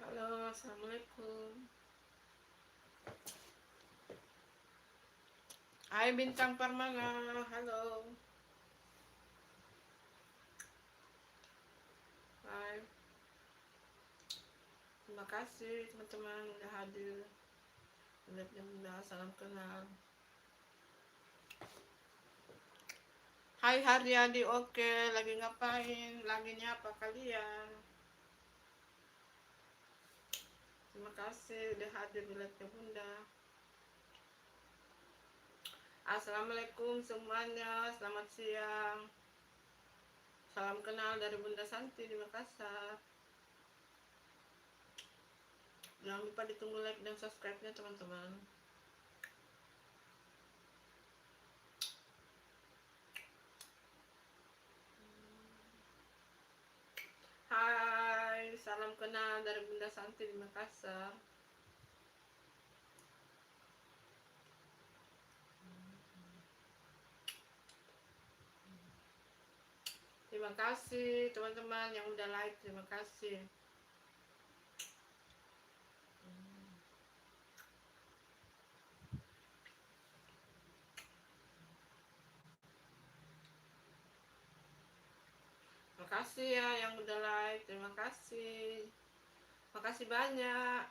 Halo, assalamualaikum. Hai Bintang Permana, halo. Hai, terima kasih teman-teman udah hadir. Udah salam kenal. Hai Haryadi, oke, lagi ngapain? Lagi nyapa kalian? Terima kasih udah hadir di live Bunda. Assalamualaikum semuanya, selamat siang. Salam kenal dari Bunda Santi di Makassar. Jangan lupa ditunggu like dan subscribe-nya teman-teman. Hai, salam kenal dari Bunda Santi di Makassar. Terima kasih teman-teman yang udah like, terima kasih. Terima kasih ya yang udah like, terima kasih. Makasih banyak.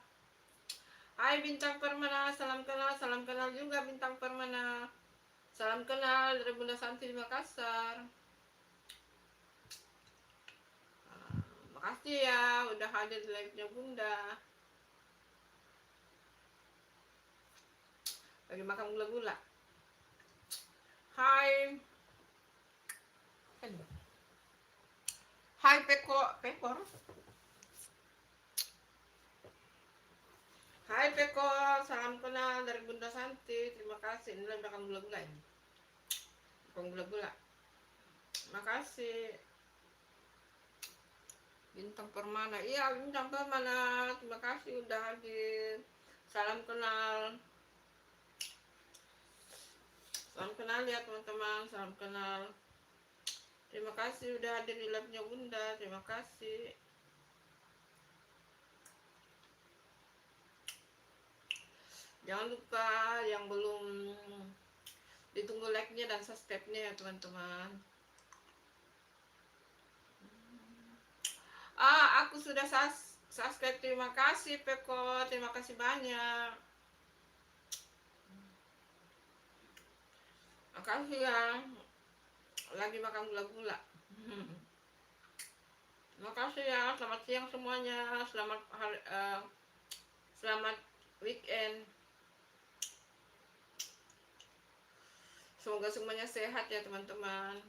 Hai Bintang Permana, salam kenal juga Bintang Permana. Salam kenal dari Bunda Santi di Makassar. Makasih ya udah hadir di live-nya Bunda. Lagi makan gula-gula. Hai. Hai Pekor. Hai Pekor, salam kenal dari Bunda Santi. Terima kasih. Ini lagi makan gula-gula ini. Makan gula-gula. Makasih. Bintang Permana, iya Bintang Permana, terima kasih udah hadir. Salam kenal. Salam kenal ya teman-teman, salam kenal. Terima kasih udah hadir di live-nya Bunda, terima kasih. Jangan lupa yang belum ditunggu like-nya dan subscribe-nya ya teman-teman. Aku sudah subscribe, terima kasih Peko, terima kasih banyak. Makasih ya, lagi makan gula-gula. Terima kasih ya, selamat siang semuanya, selamat weekend. Semoga semuanya sehat ya teman-teman.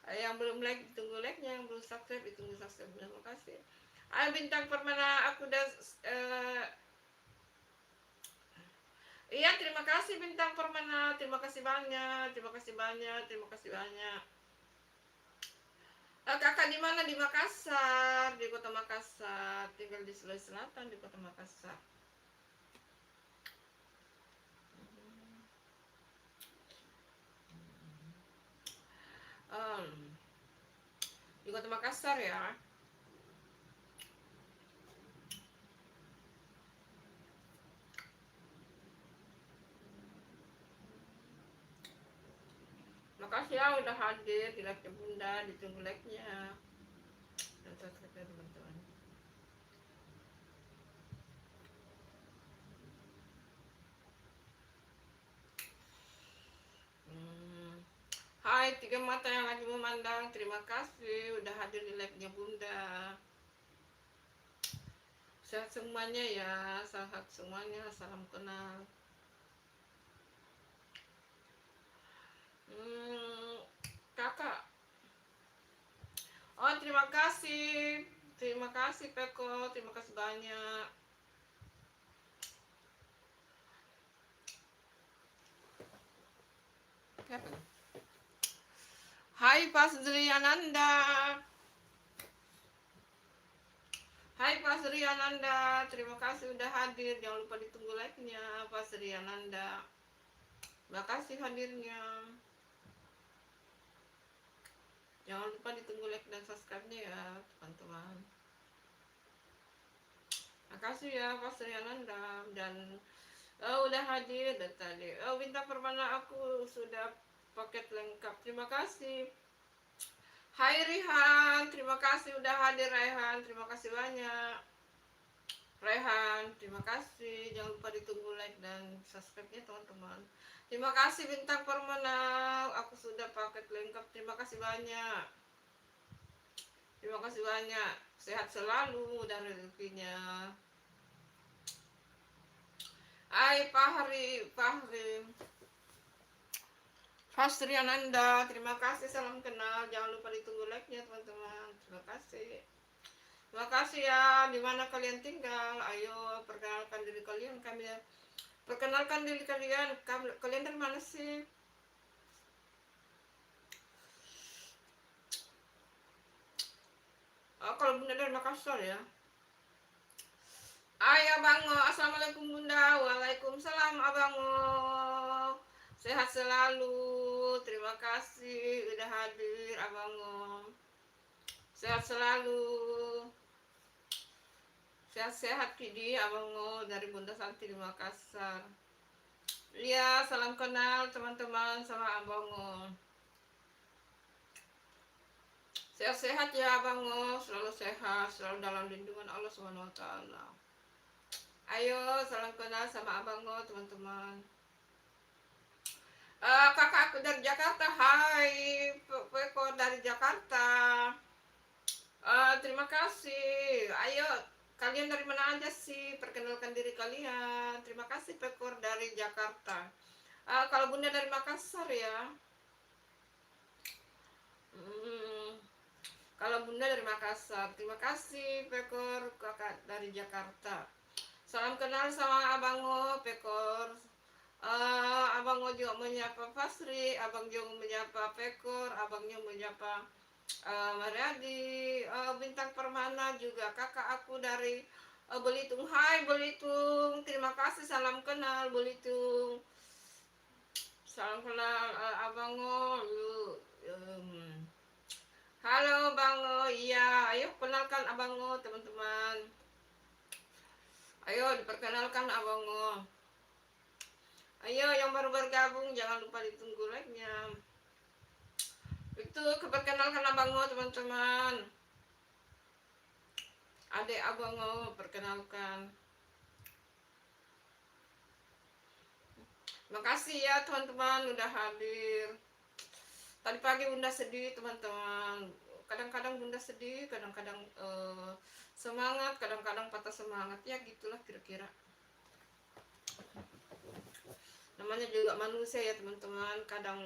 Yang belum like tunggu like-nya, yang belum subscribe ditunggu subscribe. Terima kasih. Ayo Bintang Permana, aku udah iya, terima kasih Bintang Permana, terima kasih banyak, terima kasih banyak, terima kasih banyak. Kakak di mana? Di Makassar, di Kota Makassar, tinggal di Sulawesi Selatan di Kota Makassar. Di Kota Makassar ya. Makasih ya udah hadir di live Bunda, ditunggu like-nya dan subscribe teman-teman. Hai tiga mata yang lagi memandang, terima kasih udah hadir di live-nya Bunda. Sehat semuanya ya, sehat semuanya, salam kenal. Kakak, oh terima kasih Peko, terima kasih banyak. Hai Pak Sri Ananda. Hai Pak Sri Ananda, terima kasih udah hadir. Jangan lupa ditunggu like-nya Pak Sri Ananda. Terima kasih hadirnya. Jangan lupa ditunggu like dan subscribe-nya ya teman-teman. kasih ya Pak Sri Ananda dan udah hadir dan tadi. Bintang Permana aku sudah paket lengkap. Terima kasih. Hai Rihan, terima kasih udah hadir Rehan. Terima kasih banyak. Rehan, terima kasih. Jangan lupa ditunggu like dan subscribe-nya teman-teman. Terima kasih Bintang Permana. Aku sudah paket lengkap. Terima kasih banyak. Terima kasih banyak. Sehat selalu dan rezekinya. Hai Fahri, Fastri Ananda, terima kasih, salam kenal. Jangan lupa ditunggu like-nya teman-teman. Terima kasih. Terima kasih ya. Di mana kalian tinggal? Ayo perkenalkan diri kalian. Perkenalkan diri kalian. Kalian dari mana sih? Kalau Bunda dari Makassar ya. Ayo Abango, assalamualaikum Bunda. Waalaikumsalam Abango. Sehat selalu. Terima kasih udah hadir Abango. Sehat selalu. Sehat-sehat Kidi Abango dari Bunda Santi di Makassar. Iya, salam kenal teman-teman sama Abango. Sehat-sehat ya Abango, selalu sehat, selalu dalam lindungan Allah SWT. Ayo salam kenal sama Abango teman-teman. Kakak aku dari Jakarta. Hai Peko dari Jakarta. Terima kasih. Ayo kalian dari mana aja sih? Perkenalkan diri kalian. Terima kasih Pekor dari Jakarta. Kalau Bunda dari Makassar ya. Kalau Bunda dari Makassar. Terima kasih Pekor kakak dari Jakarta. Salam kenal sama Abango Pekor. Abango juga menyapa Fasri, Abang juga menyapa Pekor, Abangnya menyapa Mariadi, Bintang Permana juga kakak aku dari Belitung. Hai Belitung, terima kasih, salam kenal Belitung. Salam kenal Abango. Halo Bango, iya, ayo kenalkan Abango teman-teman. Ayo diperkenalkan Abango. Ayo yang baru bergabung jangan lupa ditunggu like-nya. Itu keperkenalkan Abango teman-teman. Adek Abango perkenalkan. Makasih ya teman-teman udah hadir. Tadi pagi Bunda sedih teman-teman. Kadang-kadang Bunda sedih, kadang-kadang semangat, kadang-kadang patah semangat. Ya gitulah kira-kira. Namanya juga manusia ya teman-teman. Kadang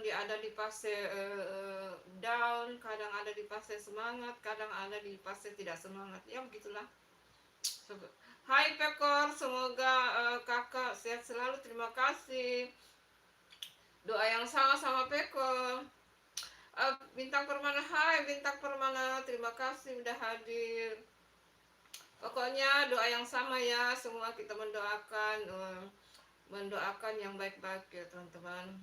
dia ada di fase down, kadang ada di fase semangat, kadang ada di fase tidak semangat. Ya begitulah. Hai Pekor, semoga kakak sehat selalu. Terima kasih. Doa yang sama Pekor. Bintang Permana, hai Bintang Permana, terima kasih udah hadir. Pokoknya doa yang sama ya, semua kita mendoakan yang baik-baik ya teman-teman.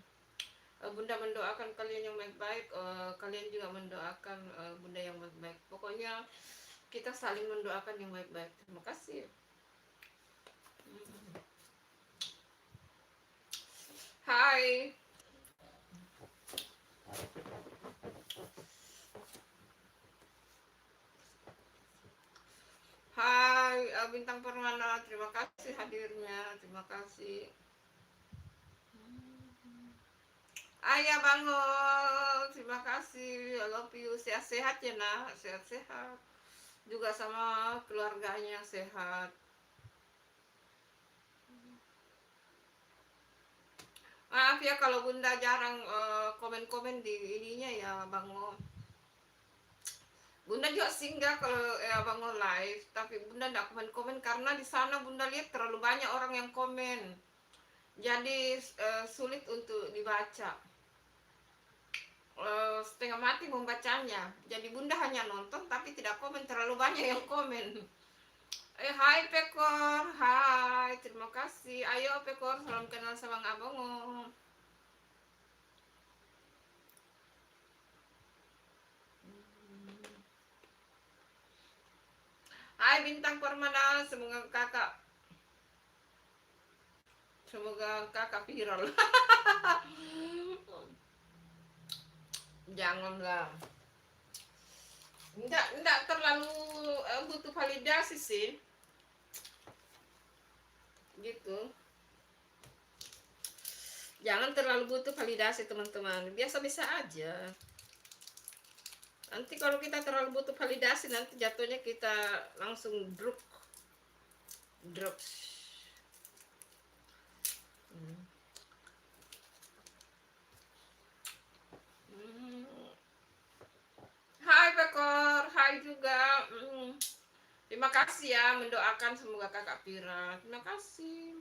Bunda mendoakan kalian yang baik-baik, kalian juga mendoakan Bunda yang baik-baik. Pokoknya kita saling mendoakan yang baik-baik. Terima kasih. Hai. Hai Bintang Permana, terima kasih hadirnya, terima kasih. Ayah Bango, terima kasih, I love you, sehat-sehat ya nak, sehat-sehat. Juga sama keluarganya sehat. Maaf ya kalau Bunda jarang komen-komen di ininya ya Bango. Bunda juga singgah kalau Bango live, tapi Bunda tidak komen-komen karena di sana Bunda lihat terlalu banyak orang yang komen. Jadi sulit untuk dibaca. Setengah mati membacanya. Jadi Bunda hanya nonton tapi tidak komen, terlalu banyak yang komen. Hai Pekor, hai, terima kasih. Ayo Pekor, salam kenal sama Abango. Hai bintang permana, semoga kakak viral. Janganlah. Enggak terlalu butuh validasi sih. Gitu. Jangan terlalu butuh validasi teman-teman. Biasa-biasa aja. Nanti kalau kita terlalu butuh validasi, nanti jatuhnya kita langsung drop. Hai Pekor, hai juga. Terima kasih ya mendoakan semoga kakak viral. Terima kasih.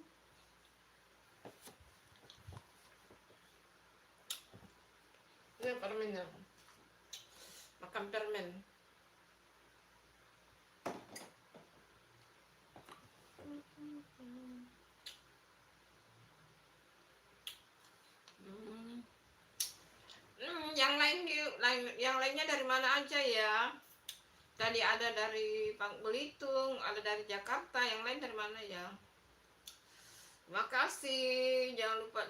Ini permennya. Makan permen. Yang lainnya dari mana aja ya? Tadi ada dari Belitung, ada dari Jakarta, yang lain dari mana ya? Terima kasih, jangan lupa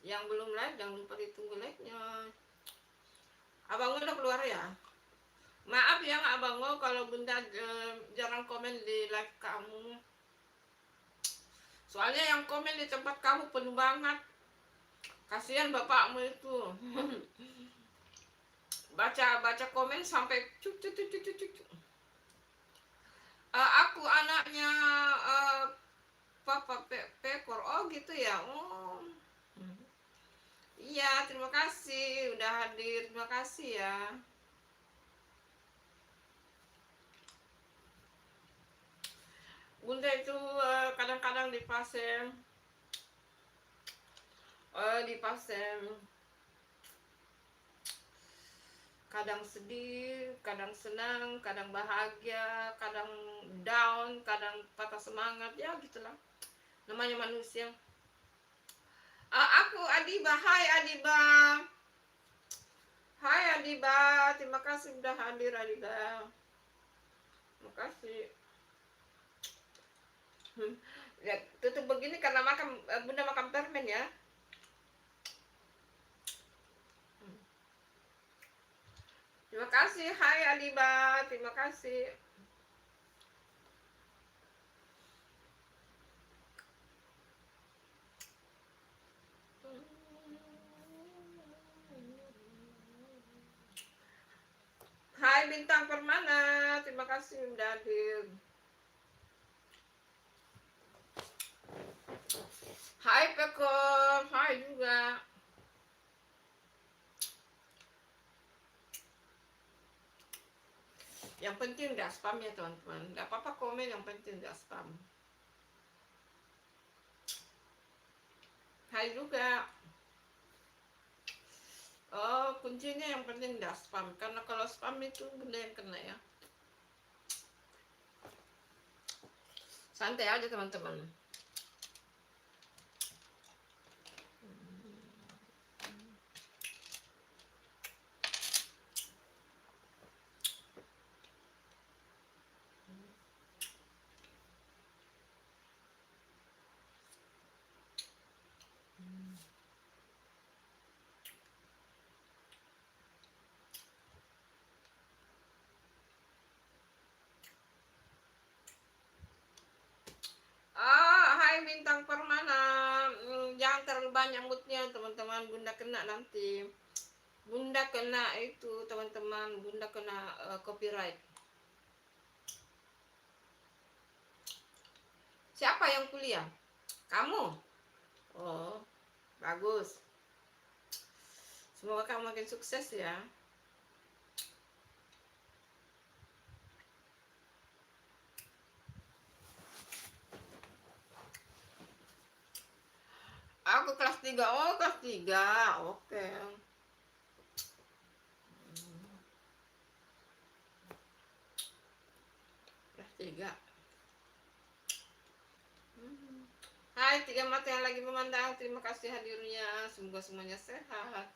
yang belum live jangan lupa ditunggu like-nya. Abang udah keluar ya? Maaf ya Abang kalau Bunda jarang komen di live kamu. Soalnya yang komen di tempat kamu penuh banget. Kasihan bapakmu itu. baca komen sampai aku anaknya Papa Pekor. Oh gitu ya. Oh. Iya, terima kasih udah hadir. Terima kasih ya. Bunda itu kadang-kadang di pasien kadang sedih, kadang senang, kadang bahagia, kadang down, kadang patah semangat, ya gitulah namanya manusia. Aku Adiba. Hai Adiba. Hai Adiba, terima kasih udah hadir Adiba. Terima kasih. Ya, tutup begini karena Bunda makan permen ya. Terima kasih. Hai Adiba, terima kasih. Hai bintang permana, terima kasih udah hadir. Hai Pekor, hai juga. Yang penting gak spam ya teman-teman. Gak apa-apa komen, yang penting gak spam. Hai juga. Oh, kuncinya yang penting gak spam. Karena kalau spam itu Bunda yang kena ya. Santai aja teman-teman. Hai bintang permana. Jangan terlalu banyak moodnya teman-teman. Bunda kena nanti. Bunda kena itu teman-teman. Bunda kena copyright. Siapa yang kuliah? Kamu? Oh, bagus. Semoga kamu makin sukses ya. Aku kelas 3. Oh, kelas 3. Oke. Kelas 3. Hai 3 mata yang lagi memandang. Terima kasih hadirnya. Semoga semuanya sehat.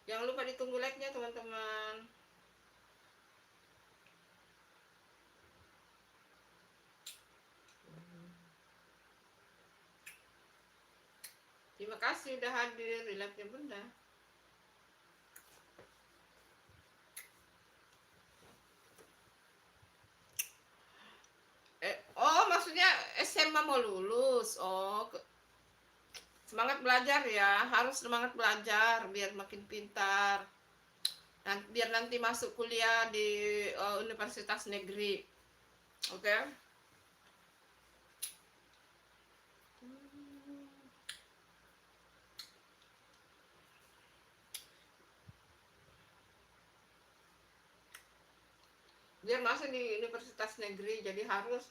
Jangan lupa ditunggu like-nya teman-teman. Terima kasih udah hadir di live-nya Bunda. Oh maksudnya SMA mau lulus. Oh, semangat belajar ya, harus semangat belajar biar makin pintar. Biar nanti masuk kuliah di universitas negeri. Oke. Okay? Biar masuk di universitas negeri, jadi harus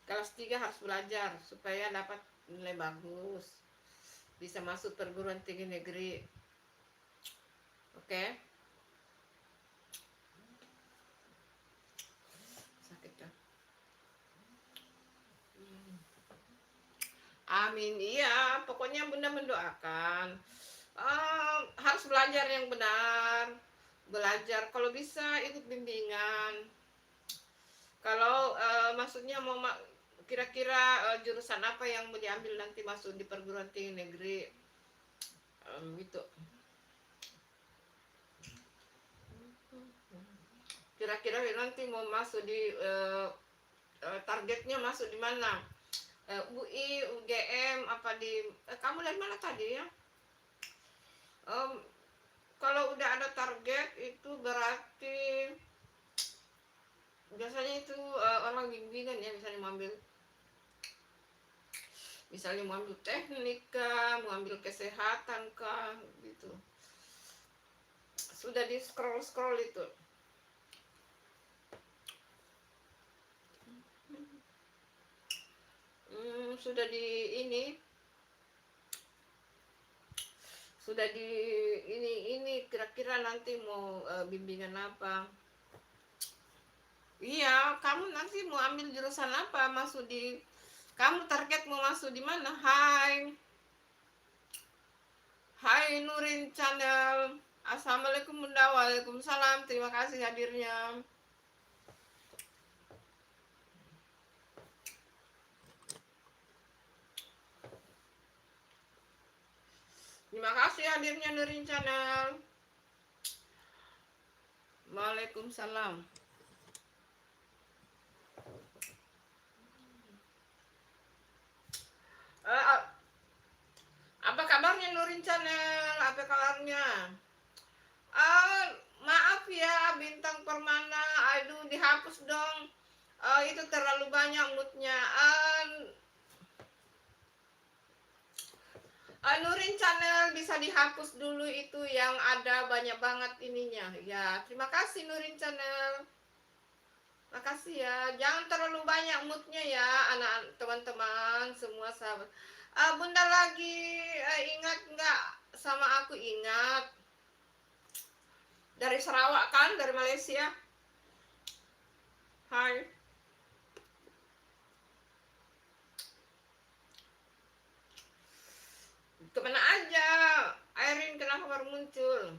kelas 3 harus belajar supaya dapat nilai bagus, bisa masuk perguruan tinggi negeri. Oke. Okay? Sakit ya. Amin. Iya, pokoknya Bunda mendoakan harus belajar yang benar, belajar kalau bisa ikut bimbingan. Kalau maksudnya mau kira-kira jurusan apa yang mau diambil nanti masuk di perguruan tinggi negeri, gitu. Kira-kira nanti mau masuk di targetnya masuk di mana? UI, UGM, apa di kamu dari mana tadi ya? Kalau udah ada target itu berarti biasanya itu orang bimbingan ya, misalnya mau ambil teknik kah, mau ambil kesehatan kah, gitu. Sudah di scroll itu. Sudah di ini kira-kira nanti mau bimbingan apa. Iya, kamu nanti mau ambil jurusan apa, masuk di kamu target mau masuk di mana? Hai Nurin Channel. Assalamualaikum Bunda. Waalaikumsalam. Terima kasih hadirnya. Terima kasih hadirnya Nurin Channel. Waalaikumsalam. Apa kabarnya Nurin Channel? Apa kabarnya? Maaf ya Bintang Permana, aduh dihapus dong. Itu terlalu banyak moodnya. Nurin Channel bisa dihapus dulu itu yang ada banyak banget ininya. Ya, terima kasih Nurin Channel. Makasih ya. Jangan terlalu banyak moodnya ya, anak teman-teman semua sahabat. Bunda lagi ingat nggak sama aku? Ingat. Dari Sarawak kan, dari Malaysia. Hai. Kemana aja? Irene kenapa baru muncul?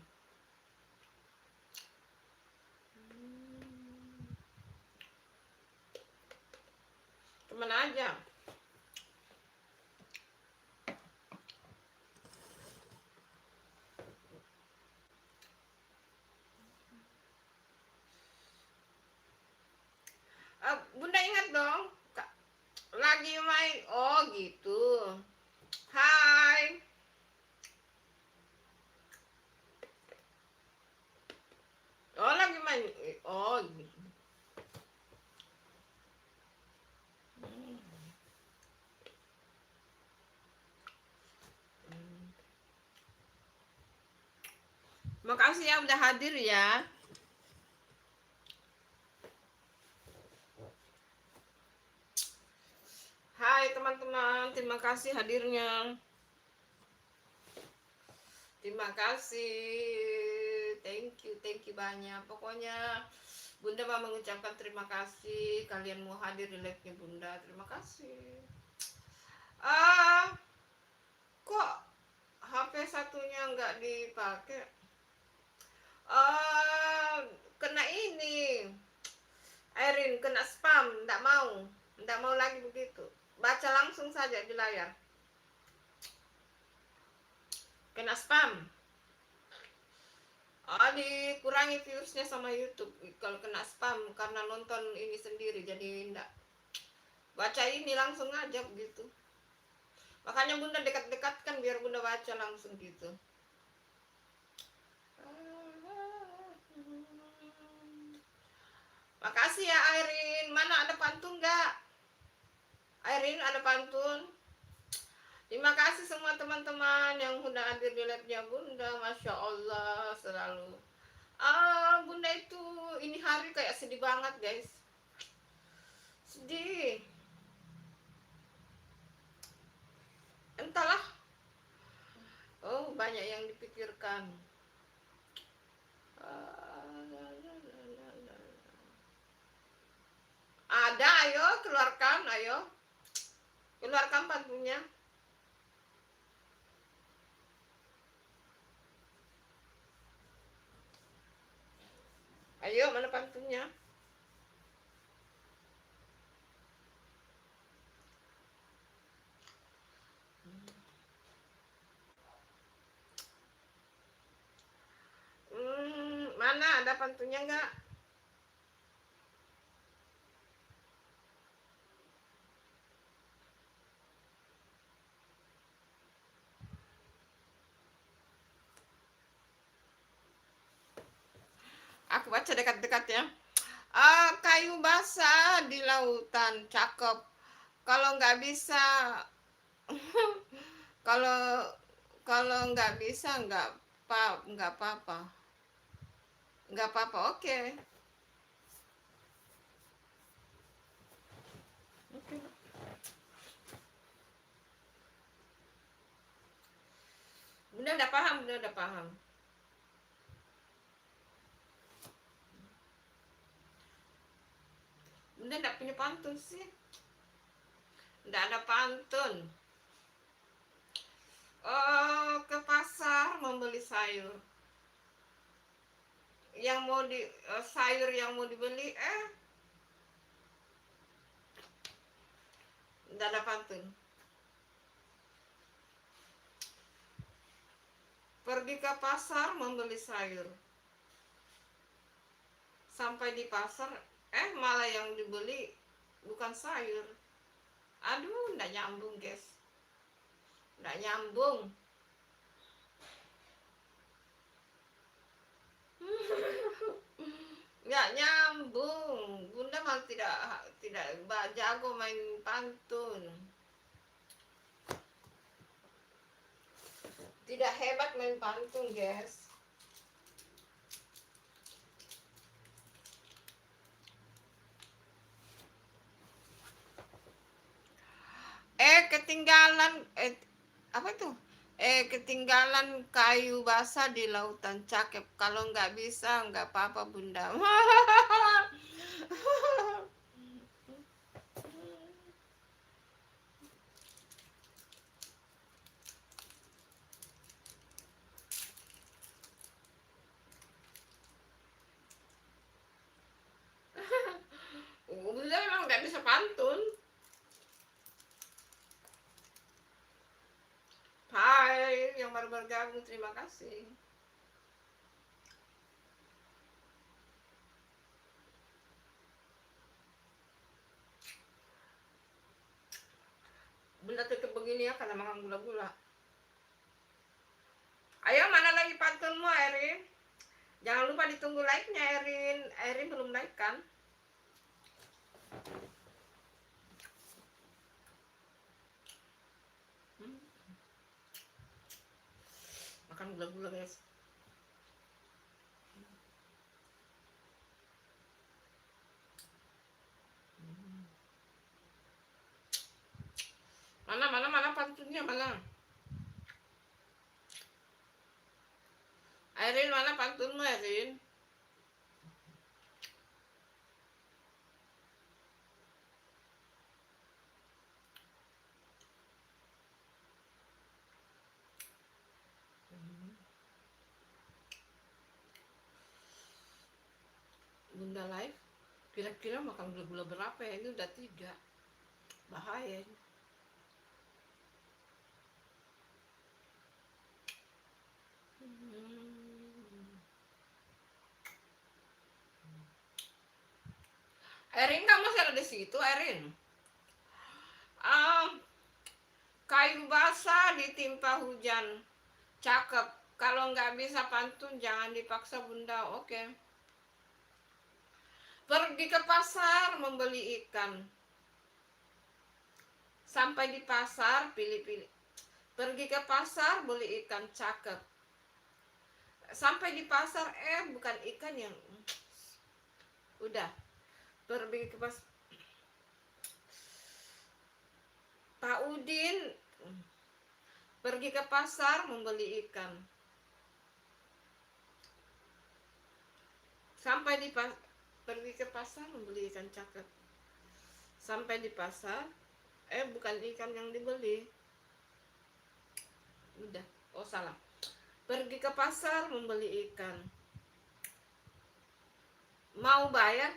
Kemana aja? Bunda ingat dong, lagi main. Oh gitu. Hai. Oh lagi main. Oh gitu. Makasih ya udah hadir ya. Hai teman-teman, terima kasih hadirnya. Terima kasih. Thank you banyak. Pokoknya Bunda mau mengucapkan terima kasih kalian mau hadir di live-nya Bunda. Terima kasih. Kok HP satunya nggak dipakai? Kena ini, Erin kena spam, nggak mau lagi begitu. Baca langsung saja di layar. kena spam. Dikurangi viewsnya sama YouTube kalau kena spam karena nonton ini sendiri, jadi enggak baca ini langsung aja gitu. Makanya Bunda dekat-dekatkan biar Bunda baca langsung gitu. Makasih ya Airin. Mana ada pantun nggak? Airin ada pantun? Terima kasih semua teman-teman yang udah hadir di live-nya Bunda. Masya Allah selalu. Bunda itu ini hari kayak sedih banget guys. Sedih. Entahlah. Oh banyak yang dipikirkan. Ada, ayo keluarkan, ayo keluarkan pantunnya. Ayo mana pantunnya? Mana ada pantunnya nggak? Aku baca dekat-dekat ya. Kayu basah di lautan, cakep. Kalau nggak bisa, kalau nggak bisa nggak apa-apa, nggak apa-apa. Oke. Oke. Bunda udah paham, Bunda udah paham. Bunda nggak punya pantun sih. Nggak ada pantun. Ke pasar membeli sayur. Yang mau sayur yang mau dibeli, nggak ada pantun. Pergi ke pasar membeli sayur. Sampai di pasar, malah yang dibeli bukan sayur. Aduh, nggak nyambung guys. Nggak nyambung. Nggak nyambung. Bunda malah tidak jago main pantun. Tidak hebat main pantun guys. Ketinggalan apa itu? Ketinggalan kayu basah di lautan, cakep. Kalau nggak bisa nggak apa-apa Bunda. Bunda memang nggak bisa pantun. Hai yang baru bergabung, terima kasih. Bunda tutup begini ya karena makan gula-gula. Ayo mana lagi pantunmu Erin? Jangan lupa ditunggu like-nya Erin. Erin belum like kan? Makan gula-gula guys. Mana pantunnya mana? Erin mana pantunmu Erin? Bunda live kira-kira makan gula-gula berapa ya? Ini udah 3. Bahaya ini. Erin, kamu masih ada di situ, Erin? Ah, kayu basah ditimpa hujan. Cakep. Kalau nggak bisa pantun, jangan dipaksa bunda. Oke. Pergi ke pasar membeli ikan. Sampai di pasar, pilih-pilih. Pergi ke pasar, beli ikan. Cakep. Sampai di pasar, bukan ikan yang... Udah. Pergi ke pasar. Pak Udin pergi ke pasar membeli ikan. Sampai di pergi ke pasar membeli ikan. Cakep. Sampai di pasar, bukan ikan yang dibeli. Udah. Oh, salah. Pergi ke pasar membeli ikan. Mau bayar,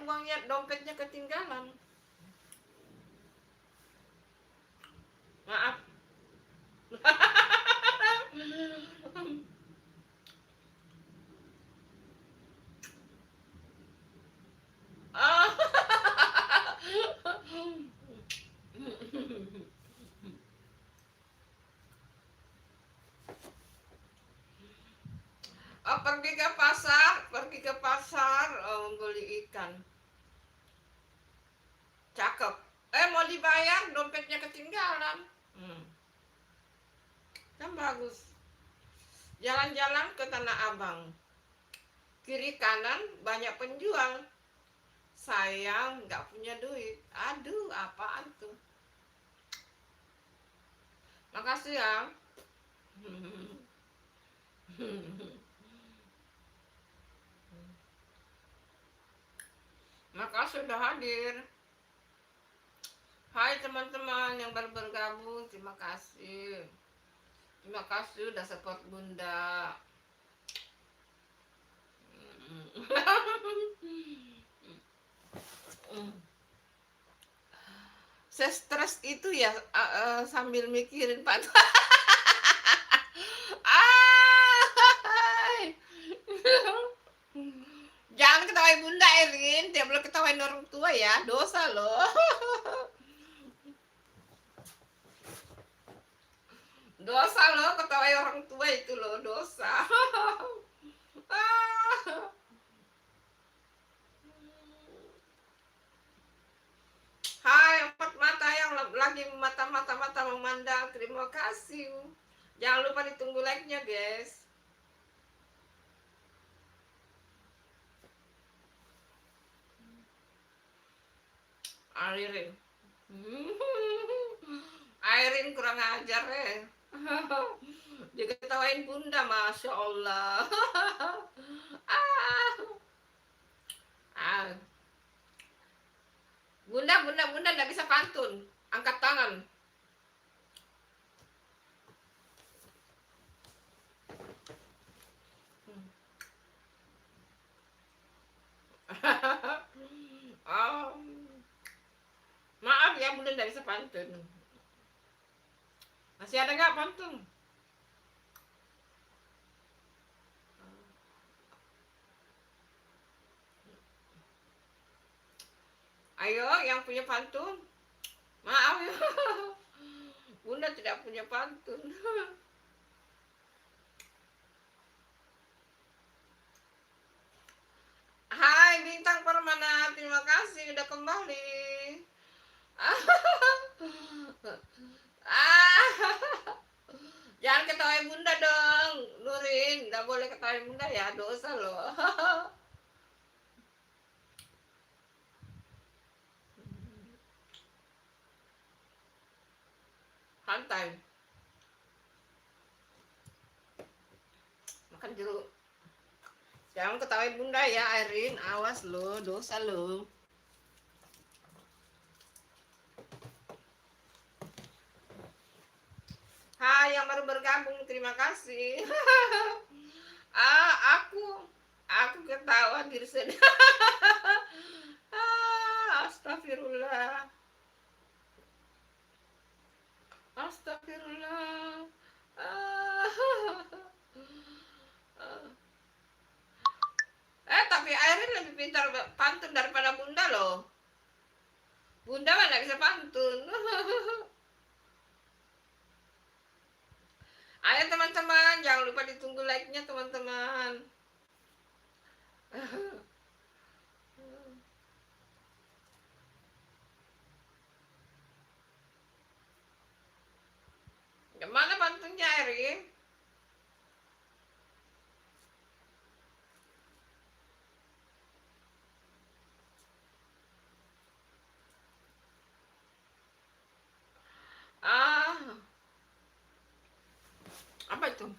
uangnya, dompetnya ketinggalan. Maaf. Pergi ke pasar, beli ikan. Cakep. Mau dibayar, dompetnya ketinggalan. Kan bagus. Jalan-jalan ke Tanah Abang. Kiri kanan banyak penjual. Sayang nggak punya duit. Aduh, apaan tuh? Makasih ya. Makasih sudah hadir. Hai teman-teman yang baru bergabung, terima kasih. Terima kasih udah support bunda. Saya stres itu ya, sambil mikirin Pak. Jangan ketawain bunda, Erin. Dia boleh ketawain orang tua ya, dosa loh. Dosa loh, ketawain orang tua itu loh, dosa. Hai empat mata yang lagi mata-mata memandang, terima kasih. Jangan lupa ditunggu like-nya guys. Airin. Airin kurang ajar Dia ketawain bunda, masya Allah. Bunda nggak bisa pantun. Angkat tangan. Maaf ya, bunda nggak bisa pantun. Masih ada nggak pantun? Ayo yang punya pantun. Maaf ya. Bunda tidak punya pantun. Hai Bintang Permana, terima kasih udah kembali. Jangan ketawain bunda dong, Nurin. Nggak boleh ketawain bunda ya, dosa loh. Santai. Makan jeruk. Jangan ketawain bunda ya, Airin. Awas lo, dosa lo. Hai yang baru bergabung, terima kasih. Aku ketawa diri sendiri. Astagfirullah. Astagfirullah. Tapi Airin lebih pintar pantun daripada Bunda loh. Bunda mah nggak bisa pantun. Ayo teman-teman, jangan lupa ditunggu like-nya teman-teman. Gimana pantunnya Airin? Ah, apa itu?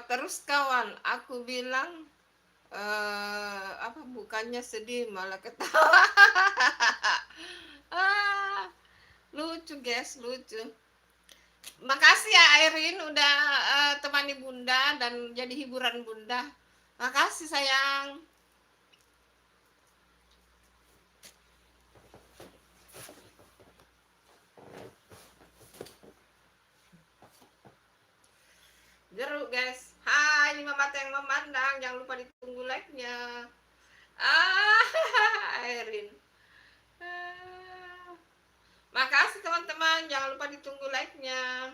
Terus kawan, aku bilang apa bukannya sedih malah ketawa. ah, lucu guys, lucu. Makasih ya Airin udah temani Bunda dan jadi hiburan Bunda. Makasih sayang. Jeruk guys. Hai lima mata yang memandang, jangan lupa ditunggu like-nya. Airin. Makasih teman-teman, jangan lupa ditunggu like-nya.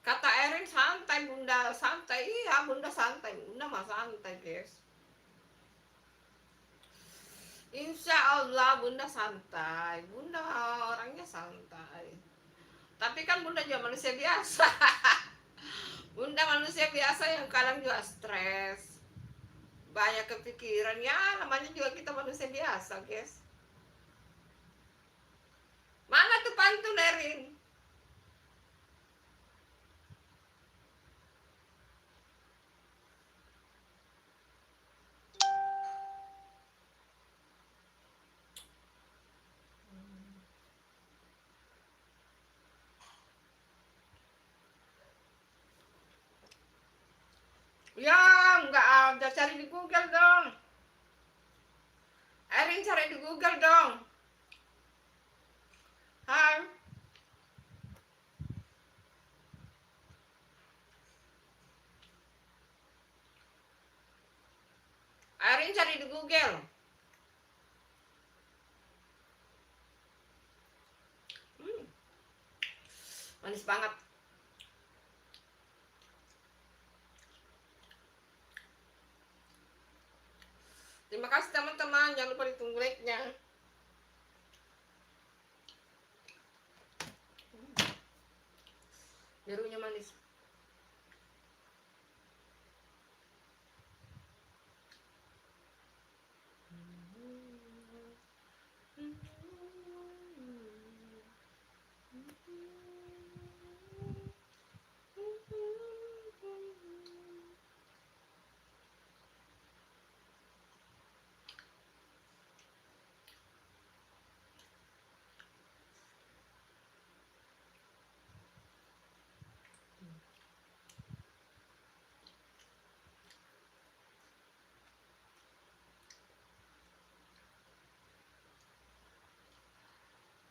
Kata Erin santai Bunda, santai. Iya Bunda santai, Bunda mah santai guys. Insya Allah Bunda santai, Bunda orangnya santai. Tapi kan Bunda juga manusia biasa. Bunda manusia biasa yang kadang juga stres, banyak kepikiran, ya namanya juga kita manusia biasa guys. Mana tuh pantun Erin? Ya nggak ada, cari di Google dong. Erin cari di Google dong. Hai. Erin cari di Google. Manis banget. Terima kasih teman-teman, jangan lupa ditunggu like-nya. Jeruknya manis.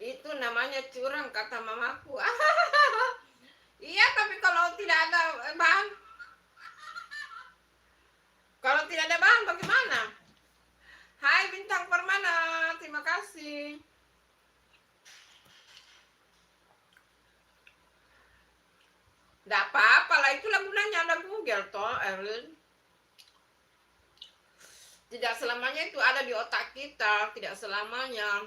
Itu namanya curang kata mamaku. Iya, tapi kalau tidak ada bahan, kalau tidak ada bahan bagaimana? Hai Bintang Permana, terima kasih. Tidak apa-apa lah, itulah gunanya ada Google toh, Erlin. Tidak selamanya itu ada di otak kita, tidak selamanya.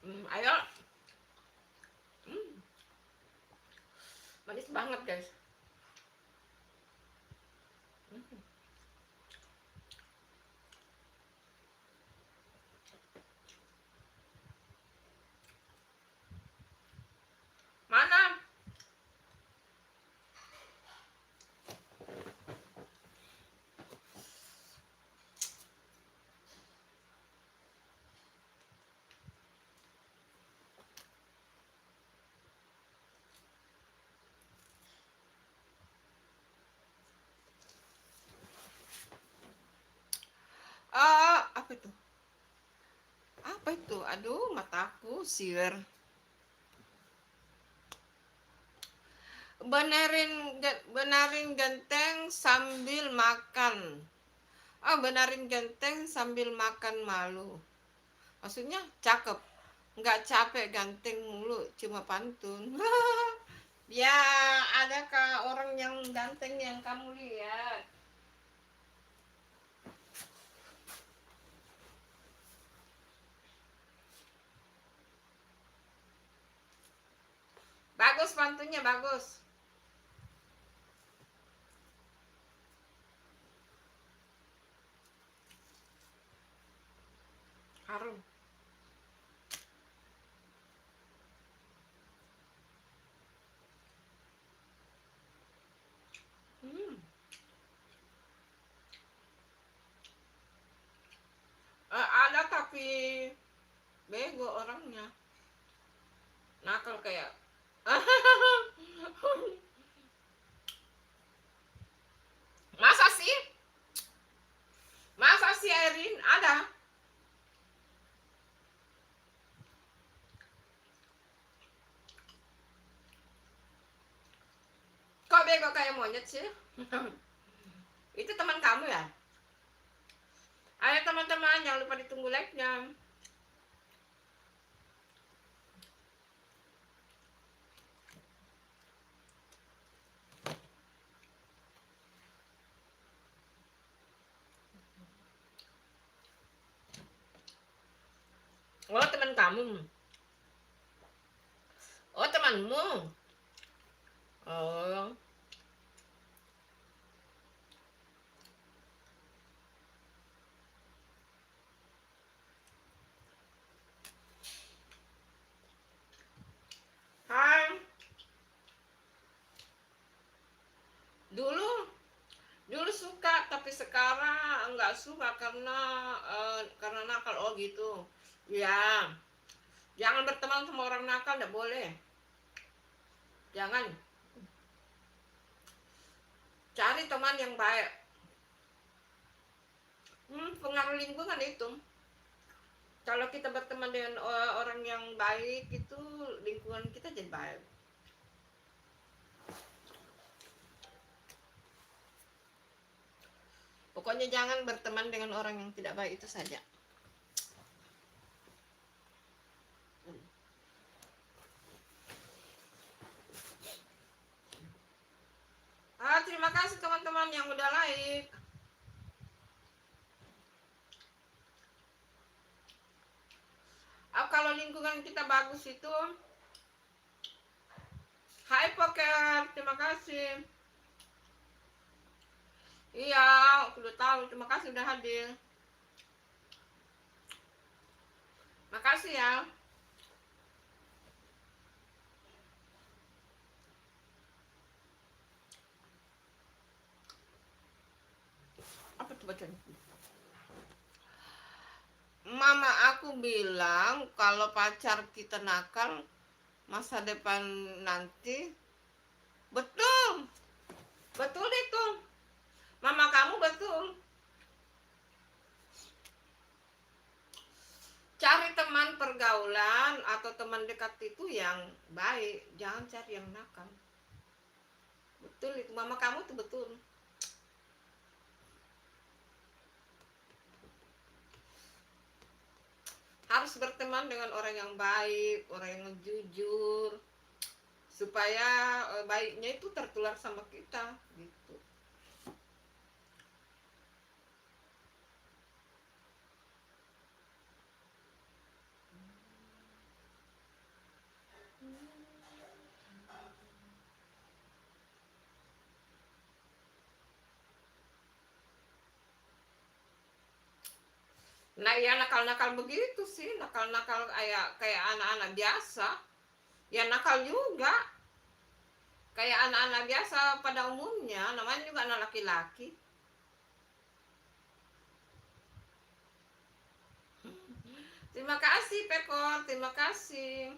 Ayo. Manis banget guys. Mana? itu? Apa itu? Aduh, mataku siwer. Benarin genteng sambil makan. Benarin genteng sambil makan malu. Maksudnya cakep, nggak capek ganteng mulu, cuma pantun. Ya, adakah orang yang ganteng yang kamu lihat? Bagus pantunnya, bagus. Harum. Hmm. Ada tapi bego orangnya, nakal kayak. Masa sih? Masa sih Erin? Ada? Kok bego kayak monyet sih? Itu teman kamu ya? Ayo teman-teman, jangan lupa ditunggu like-nya. Oh, teman kamu. Oh, temanmu. Oh. Hai. Dulu dulu suka, tapi sekarang nggak suka karena nakal. Oh gitu. Ya, jangan berteman sama orang nakal, nggak boleh. Jangan. Cari teman yang baik. Pengaruh lingkungan itu. Kalau kita berteman dengan orang yang baik, itu lingkungan kita jadi baik. Pokoknya jangan berteman dengan orang yang tidak baik, itu saja. Terima kasih teman-teman yang udah like. Kalau lingkungan kita bagus itu. Hai Poker, terima kasih. Iya, aku udah tahu. Terima kasih udah hadir. Makasih ya. Apa tuh bacanya? Mama aku bilang kalau pacar kita nakal, masa depan nanti. Betul. Betul itu. Mama kamu betul. Cari teman pergaulan atau teman dekat itu yang baik, jangan cari yang nakal. Betul itu, mama kamu tuh betul. Harus berteman dengan orang yang baik, orang yang jujur, supaya baiknya itu tertular sama kita gitu. Nah ya, nakal-nakal begitu sih, nakal-nakal kayak anak-anak biasa. Ya nakal juga, kayak anak-anak biasa pada umumnya, namanya juga anak laki-laki. Terima kasih Pekor, terima kasih.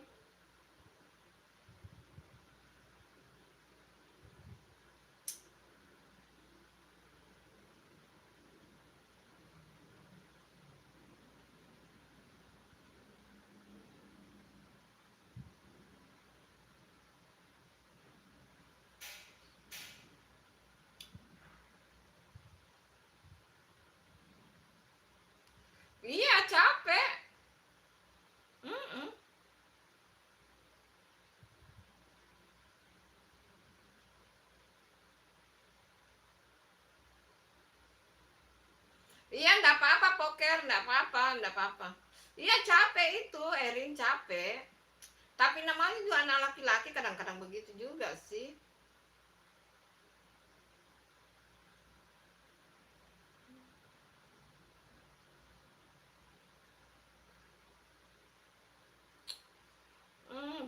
Iya, enggak apa-apa poker, enggak apa-apa, enggak apa-apa. Iya capek itu, Erin capek. Tapi namanya juga anak laki-laki kadang-kadang begitu juga sih.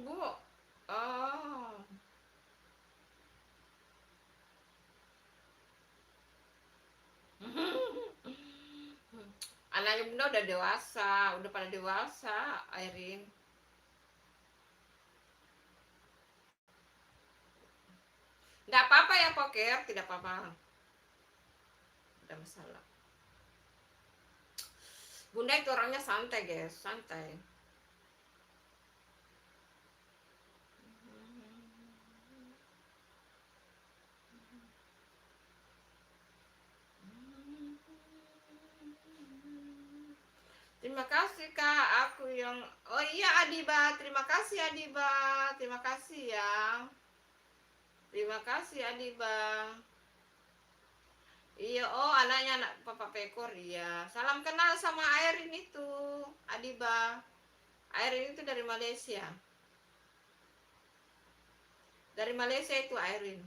Bu. Oh. Anaknya Bunda udah dewasa, udah pada dewasa, Erin. Enggak apa-apa ya poker, tidak apa-apa. Tidak masalah. Bunda itu orangnya santai, guys, santai. Terima kasih Kak, aku yang oh iya Adiba, terima kasih Adiba, terima kasih ya, terima kasih Adiba. Iya, oh anaknya anak Papa Pekor, iya. Salam kenal sama Airin itu, Adiba. Airin itu dari Malaysia. Dari Malaysia itu Airin.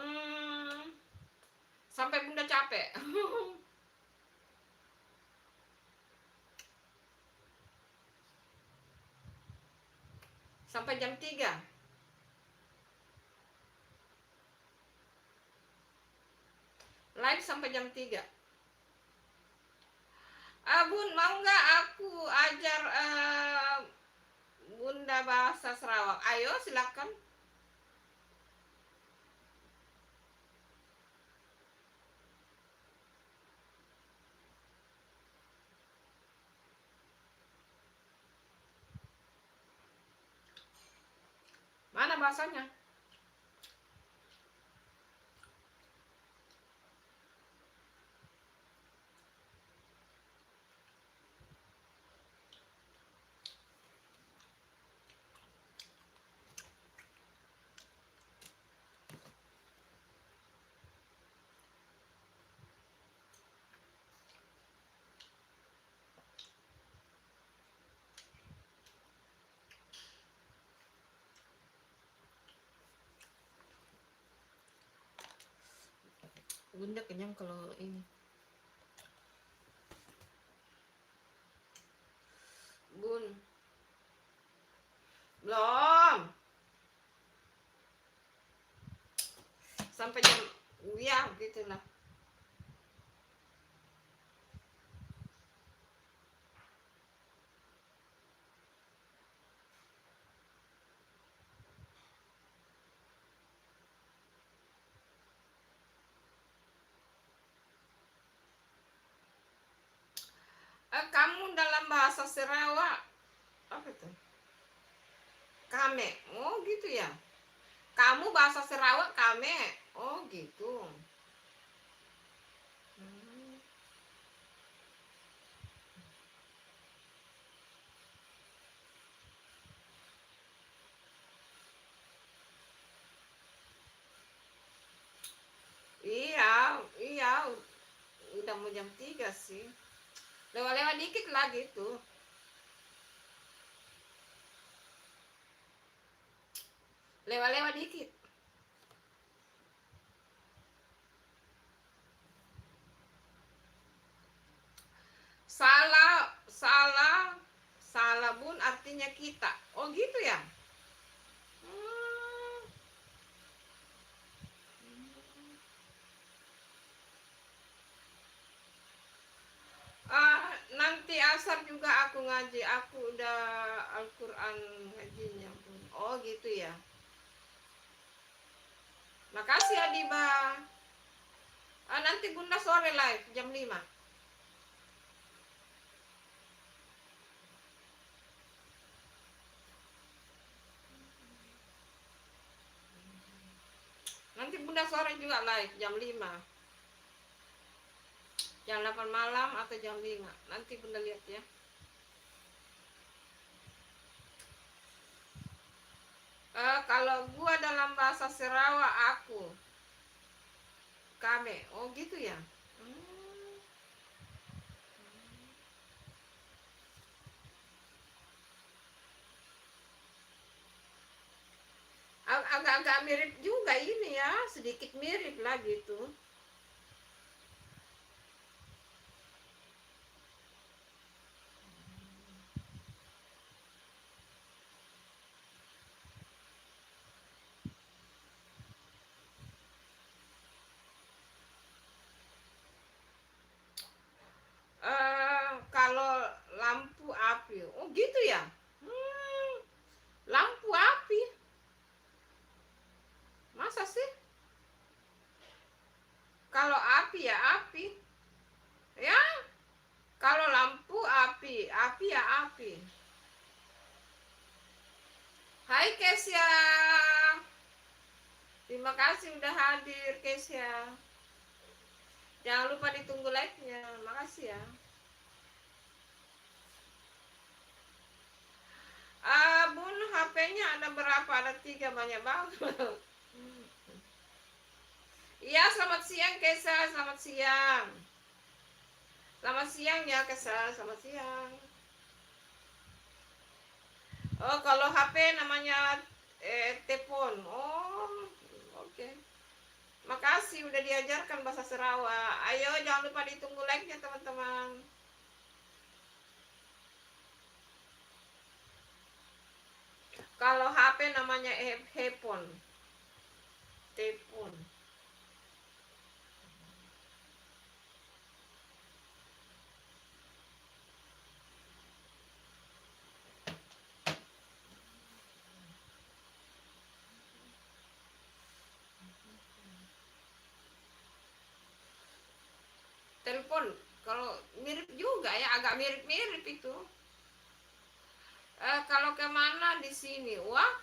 Hmm, sampai Bunda capek. Sampai jam 3. Live sampai jam 3. Bun, mau nggak aku ajar Bunda bahasa Sarawak? Ayo, silakan. Mana bahasanya? Bunda kenyang kalau ini. Bun, belum. Sampai jam, ya gitulah. Kamu dalam bahasa Sarawak apa itu? Kame. Oh gitu ya. Kamu bahasa Sarawak kame. Oh gitu. Hmm. Iya, iya, udah mau jam 3 sih. Lewat-lewat dikit lagi tuh. Lewat-lewat dikit. Salah, salah, salah bun artinya kita. Oh gitu ya. Hmm. Nanti asar juga aku ngaji. Aku udah Al-Quran ngajinya bun. Oh gitu ya. Makasih Adiba. Nanti Bunda sore live jam 5. Nanti Bunda sore juga live jam 5. Jam 8 malam atau jam 5. Nanti Bunda lihat ya. Kalau gua dalam bahasa Sarawak aku. Kame. Oh gitu ya. Agak-agak mirip juga ini ya, sedikit mirip lah gitu. Kalau lampu api, oh gitu ya. Lampu api, masa sih? Kalau api ya api, ya. Kalau lampu api, api ya api. Hai Kesia, terima kasih udah hadir Kesia. Jangan lupa ditunggu like-nya, makasih ya. Bun, HP-nya ada berapa? Ada 3, banyak banget. Iya, selamat siang Kesa, selamat siang. Selamat siang ya Kesa, selamat siang. Oh, kalau HP namanya telepon. Oh, oke. Okay. Makasih udah diajarkan bahasa Sarawak. Ayo jangan lupa ditunggu like-nya teman-teman. Kalau HP namanya handphone. Telepon. Telepon, kalau mirip juga ya, agak mirip-mirip itu. Kalau kemana di sini? Wah,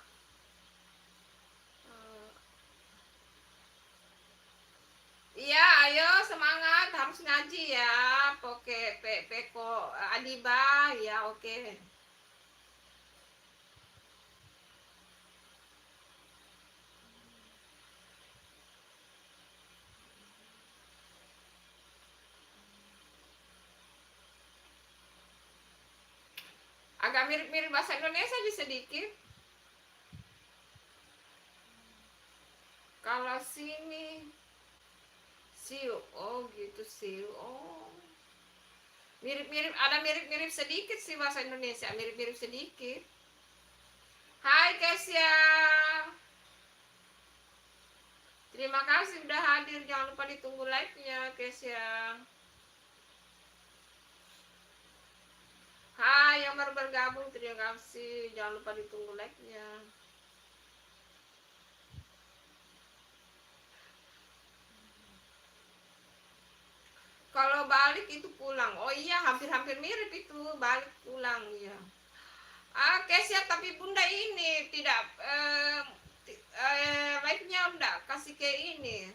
iya, ayo semangat, harus ngaji ya. Poke peko adiba ya, oke. Agak mirip-mirip bahasa Indonesia aja sedikit. Kalau sini siu, oh gitu siu, oh. Mirip-mirip, ada mirip-mirip sedikit sih bahasa Indonesia, mirip-mirip sedikit. Hai Kesia. Terima kasih udah hadir, jangan lupa ditunggu like-nya Kesia. Hai yang baru bergabung, terima kasih, jangan lupa ditunggu like-nya. Kalau balik itu pulang. Oh iya, hampir-hampir mirip itu, balik pulang ya. Kesia, tapi Bunda ini tidak live-nya udah kasih ke ini.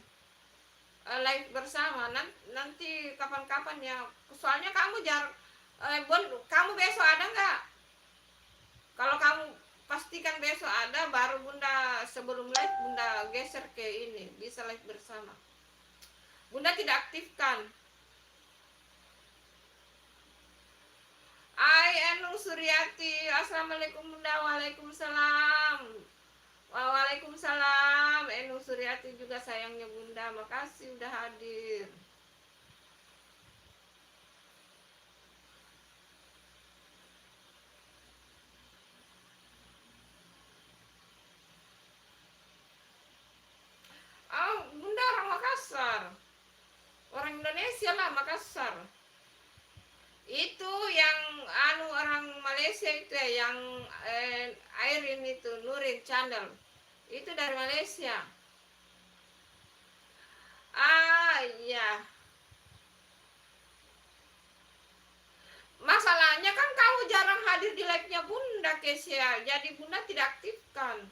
Live bersama nanti kapan-kapan ya. Soalnya kamu kamu besok ada nggak? Kalau kamu pastikan besok ada, baru Bunda sebelum live Bunda geser ke ini, bisa live bersama. Bunda tidak aktifkan. Enung Suryati, assalamualaikum Bunda. Waalaikumsalam. Waalaikumsalam. Enung Suryati juga sayangnya Bunda, makasih udah hadir. Bunda orang Makassar, orang Indonesia lah, Makassar. Itu yang orang Malaysia itu ya, yang Airin itu, Nurin Channel, itu dari Malaysia. Iya, masalahnya kan kamu jarang hadir di live-nya Bunda Kesia, jadi Bunda tidak aktifkan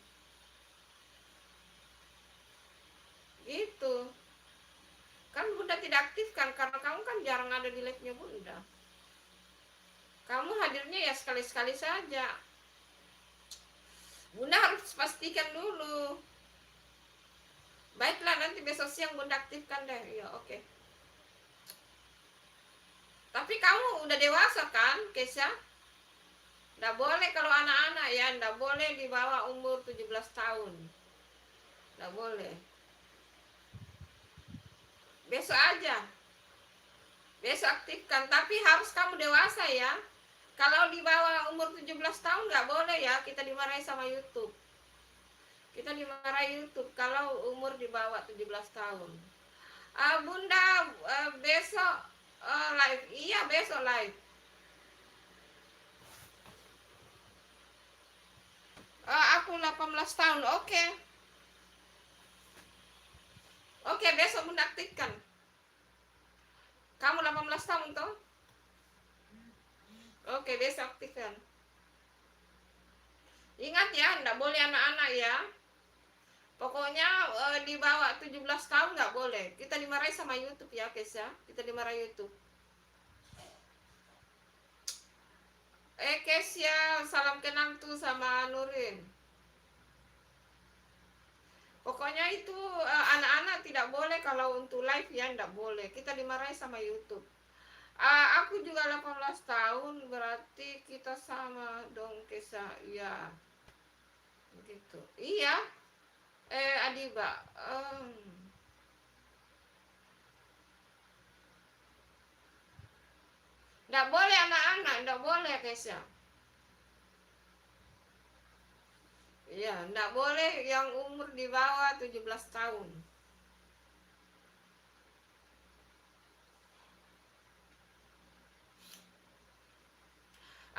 gitu. Kan Bunda tidak aktifkan karena kamu kan jarang ada di live-nya Bunda. Kamu hadirnya ya sekali-sekali saja. Bunda harus pastikan dulu. Baiklah, nanti besok siang Bunda aktifkan deh. Ya, oke. Tapi kamu udah dewasa kan, Kesha? Nggak boleh kalau anak-anak ya, nggak boleh di bawah umur 17 tahun. Nggak boleh. Besok aja. Besok aktifkan, tapi harus kamu dewasa ya. Kalau di bawah umur 17 tahun nggak boleh ya, kita dimarahi sama YouTube. Kita dimarahi YouTube kalau umur di bawah 17 tahun. Bunda, besok live. Iya, besok live. Aku 18 tahun. Oke. Oke, besok Bunda aktifkan. Kamu 18 tahun toh? Oke, besok aktifkan. Ingat ya, enggak boleh anak-anak ya. Pokoknya di bawah 17 tahun nggak boleh. Kita dimarahi sama YouTube ya, guys ya. Kita dimarahi YouTube. Kesia, salam kenal tuh sama Nurin. Pokoknya itu anak-anak tidak boleh kalau untuk live ya, tidak boleh. Kita dimarahi sama YouTube. Aku juga 18 tahun, berarti kita sama dong, Kesa. Ya, gitu. Iya, Adiba. Nggak boleh anak-anak, nggak boleh, Kesa. Iya, nggak boleh yang umur di bawah 17 tahun.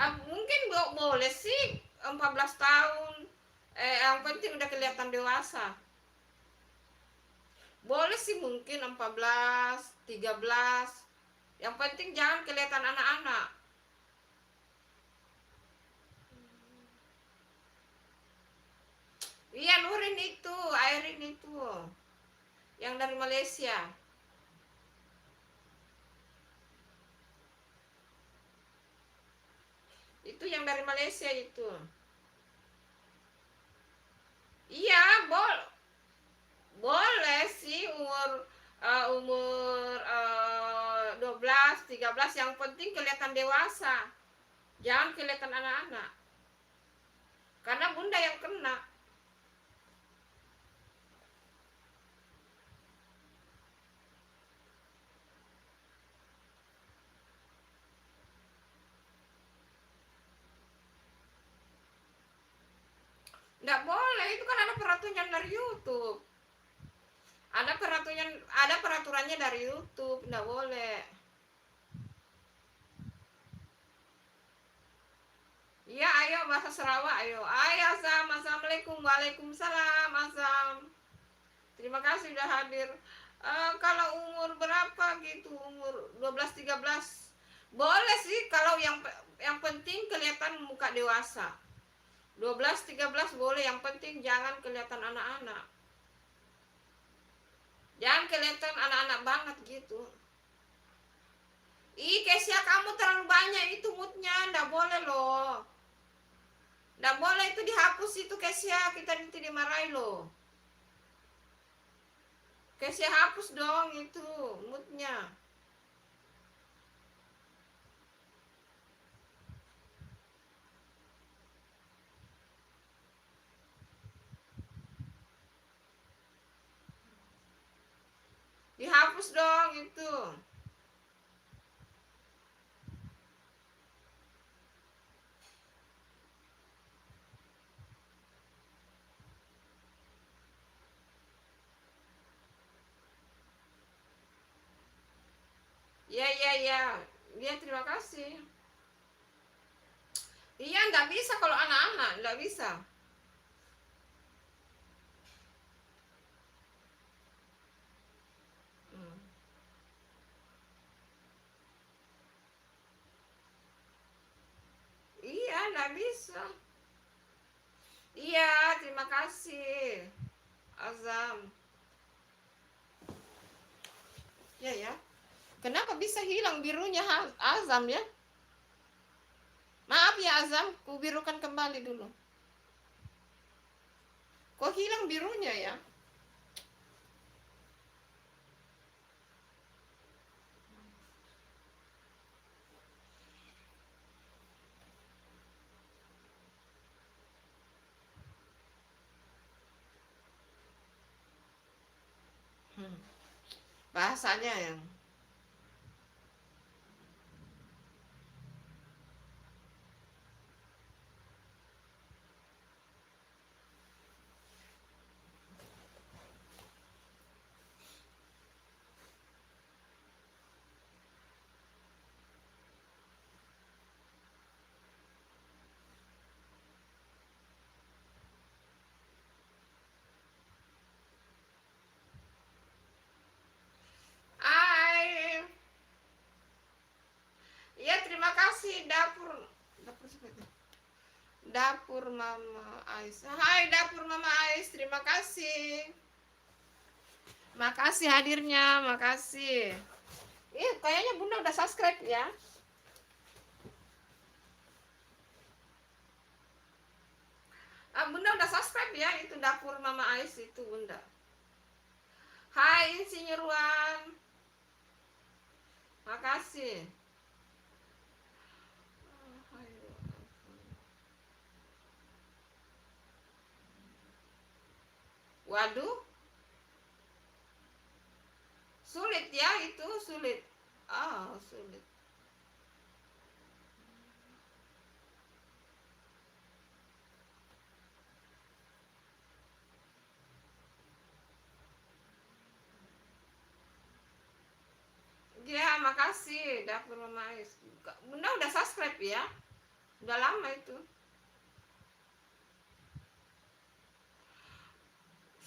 Mungkin boleh sih 14 tahun. Yang penting udah kelihatan dewasa. Boleh sih mungkin 14, 13. Yang penting jangan kelihatan anak-anak. Iya, Nurin itu, Airin itu. Yang dari Malaysia. Itu yang dari Malaysia itu. Iya, boleh sih umur 12, 13, yang penting kelihatan dewasa. Jangan kelihatan anak-anak. Karena Bunda yang kena. Nggak boleh, itu kan ada peraturan dari YouTube. Ada peraturannya dari YouTube, nggak boleh. Iya, ayo bahasa Sarawak, ayo. Ayo, Azam. Assalamualaikum. Waalaikumsalam, Azam. Terima kasih sudah hadir. Kalau umur berapa gitu, umur 12, 13. Boleh sih kalau yang penting kelihatan muka dewasa. 12, 13 boleh, yang penting jangan kelihatan anak-anak. Jangan kelihatan anak-anak banget gitu. Kesia, kamu terlalu banyak itu moodnya, nggak boleh loh. Nggak boleh, itu dihapus itu, Kesia, kita nanti dimarahi loh. Kesia hapus dong itu moodnya. Dihapus dong itu. Ya, ya, ya. Ya, terima kasih. Iya, nggak bisa kalau anak-anak, nggak bisa. Hmm. Iya, nggak bisa. Iya, terima kasih, Azam. Ya ya. Kenapa bisa hilang birunya Azam ya? Maaf ya Azam, ku birukan kembali dulu. Kok hilang birunya ya? Hmm. Bahasanya yang Ai. Ya terima kasih dapur seperti Dapur Mama Ais. Hai Dapur Mama Ais, terima kasih. Makasih hadirnya, makasih. Ih, kayaknya Bunda udah subscribe ya. Bunda udah subscribe ya, itu Dapur Mama Ais itu Bunda. Hai Insinyur Wan. Makasih. Waduh, sulit ya itu, sulit. Oh, sulit. Ya, makasih Dapur Mama Ais. Bunda udah subscribe ya. Udah lama itu.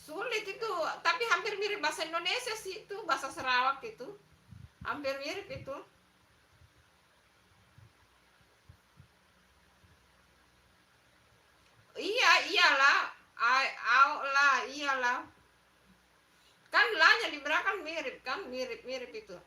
Sulit itu, tapi hampir mirip bahasa Indonesia sih itu, bahasa Sarawak itu. Hampir mirip itu. Iya, iyalah. Au lah, iyalah. Kan lahnya di belakang mirip kan, mirip-mirip itu.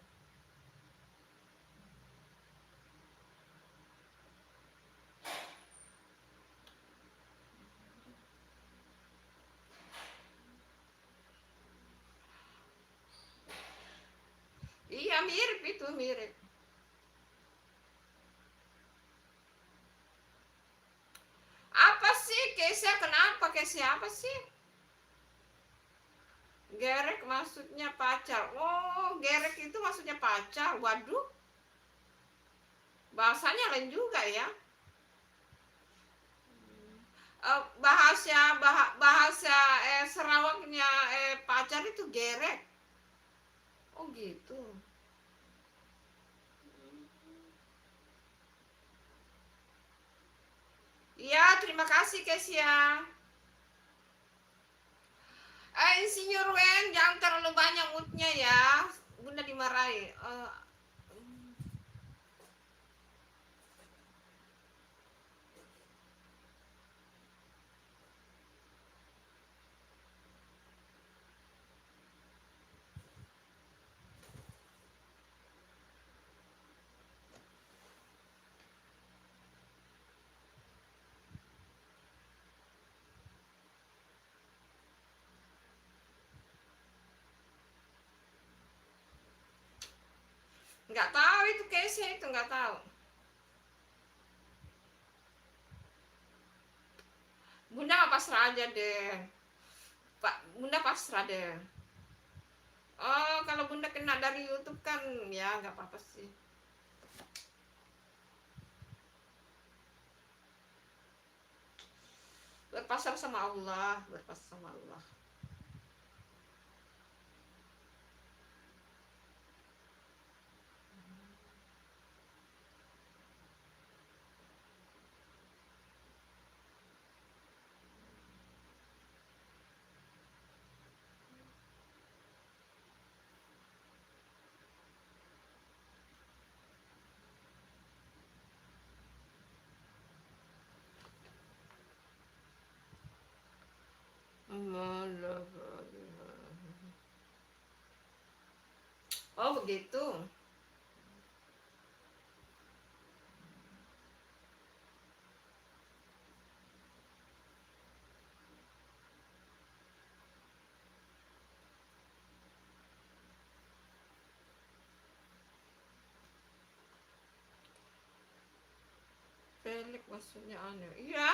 Iya, mirip itu, mirip. Apa sih Kesia? Kenapa Kesia? Apa sih? Gerek maksudnya pacar. Oh, gerek itu maksudnya pacar. Waduh, bahasanya lain juga ya. Bahasa Sarawaknya pacar itu gerek. Oh gitu. Iya, terima kasih Kesia. Insinyur Wen, jangan terlalu banyak moodnya ya. Bunda dimarahi. Nggak tahu itu Kesia itu nggak tahu. Bunda mah pasrah aja deh. Pak, Bunda pasrah deh. Oh, kalau Bunda kena dari YouTube kan ya nggak apa-apa sih. Berpasrah sama Allah, berpasrah sama Allah. Oh begitu. Pelik maksudnya aneh. Iya.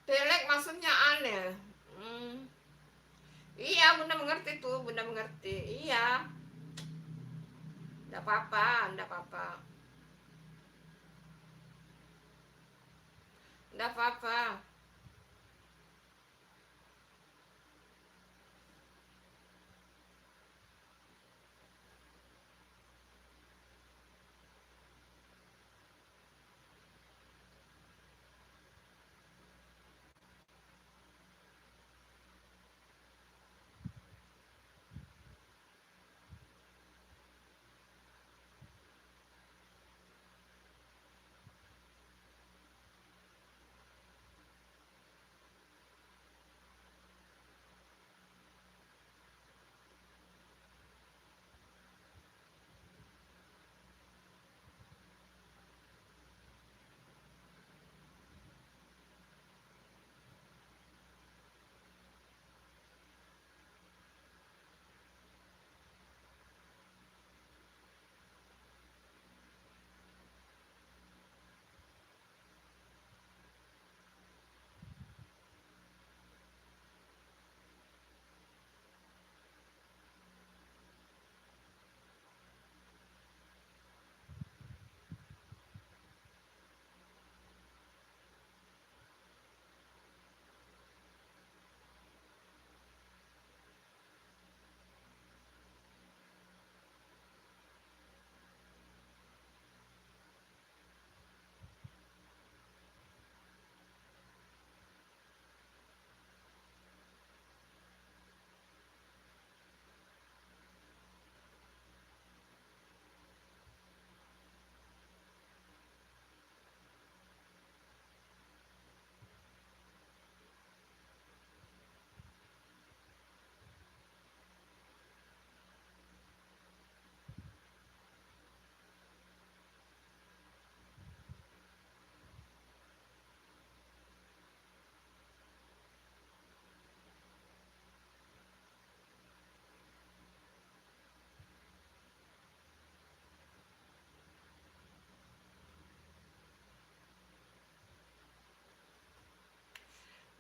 Pelik maksudnya aneh. Hmm. Iya, Bunda mengerti tuh, Bunda mengerti. Iya, enggak apa-apa, enggak apa-apa. Enggak apa-apa.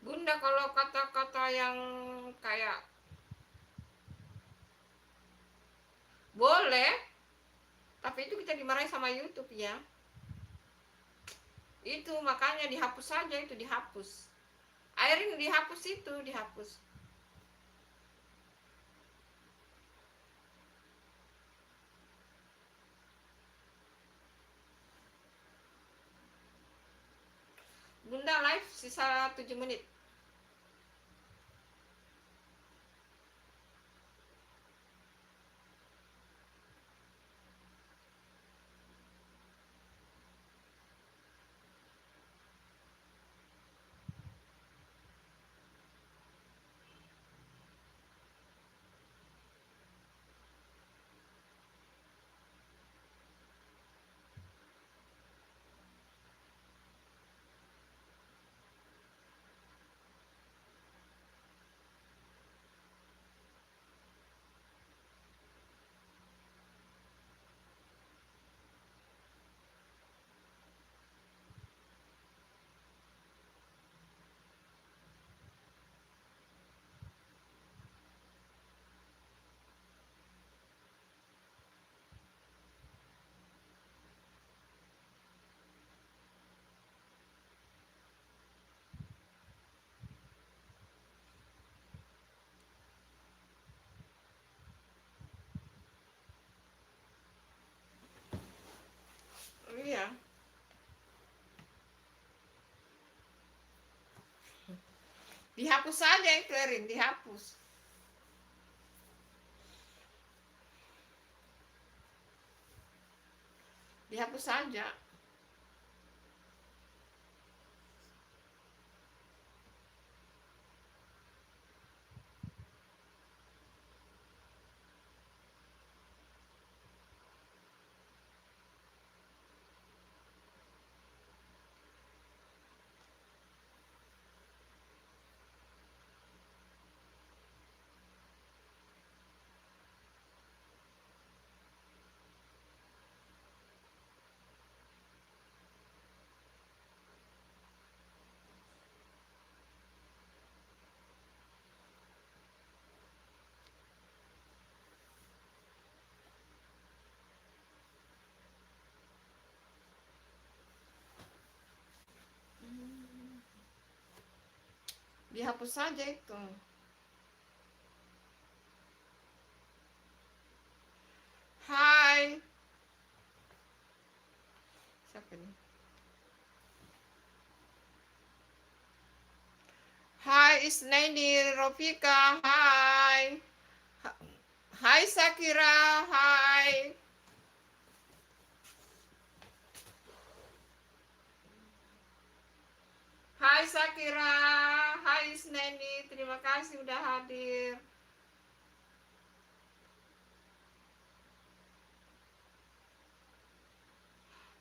Bunda kalau kata-kata yang kayak boleh, tapi itu kita dimarahin sama YouTube ya. Itu makanya dihapus saja, itu dihapus. Airin dihapus, itu dihapus. Bunda live sisa 7 menit. Dihapus saja itu Erin, dihapus. Dihapus saja. Dihapus saja itu. Hai. Siapa nih? Hai Isnaini Rofika. Hai. Hai Sakira. Hai. Hai Sakira. Hai Isnaini. Terima kasih udah hadir.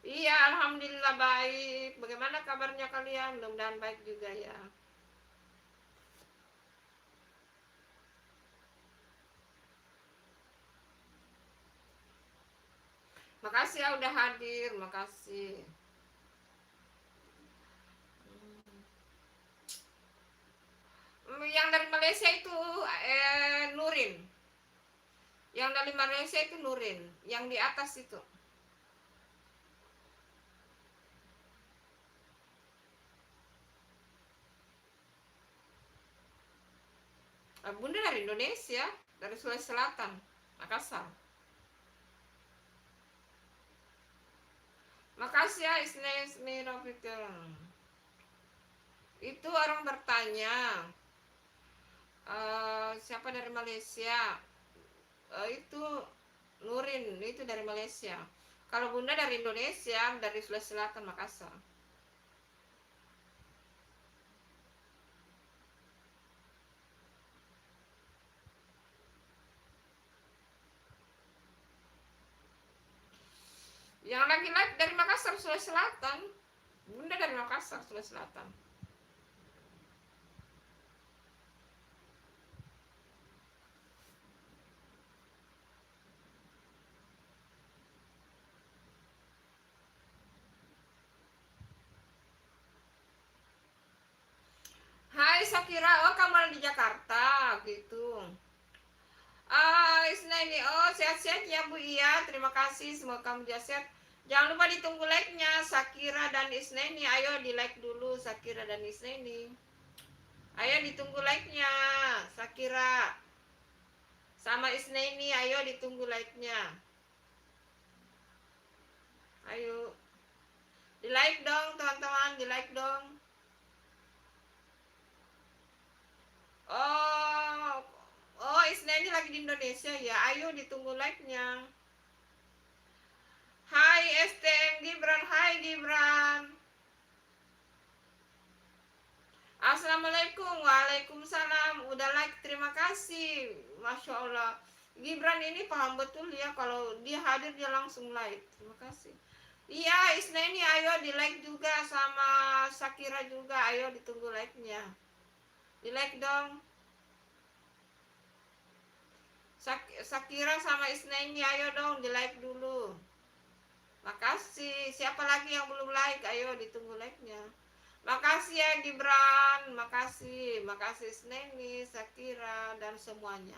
Iya, alhamdulillah baik. Bagaimana kabarnya kalian? Mudah-mudahan baik juga ya. Makasih ya udah hadir, makasih. Yang dari Malaysia itu Nurin. Yang dari Malaysia itu Nurin. Yang di atas itu. Bunda dari Indonesia, dari Sulawesi Selatan, Makassar. Makasih ya Isni Rofikel. Itu orang bertanya, siapa dari Malaysia? Itu Nurin, itu dari Malaysia. Kalau Bunda dari Indonesia, dari Sulawesi Selatan, Makassar. Yang laki-laki dari Makassar, Sulawesi Selatan. Bunda dari Makassar, Sulawesi Selatan. Hai Sakira, oh kamu ada di Jakarta gitu. Isnaini, oh sehat-sehat ya Bu Iya, terima kasih, semoga kamu sehat. Jangan lupa ditunggu like-nya Sakira dan Isnaini, ayo di like dulu Sakira dan Isnaini. Ayo ditunggu like-nya Sakira sama Isnaini, ayo ditunggu like-nya. Ayo di like dong teman-teman, di like dong. Oh, oh Isnaini lagi di Indonesia ya, ayo ditunggu like-nya. Hai STM Gibran, hai Gibran. Assalamualaikum, waalaikumsalam. Udah like, terima kasih. Masya Allah. Gibran ini paham betul ya, kalau dia hadir dia langsung like. Terima kasih. Iya, Isna ini ayo di like juga sama Sakira juga. Ayo ditunggu like-nya. Di like dong. Sakira sama Isna ini ayo dong di like dulu. Makasih. Siapa lagi yang belum like? Ayo ditunggu like-nya. Makasih ya Gibran, makasih Sneni, Sakira dan semuanya.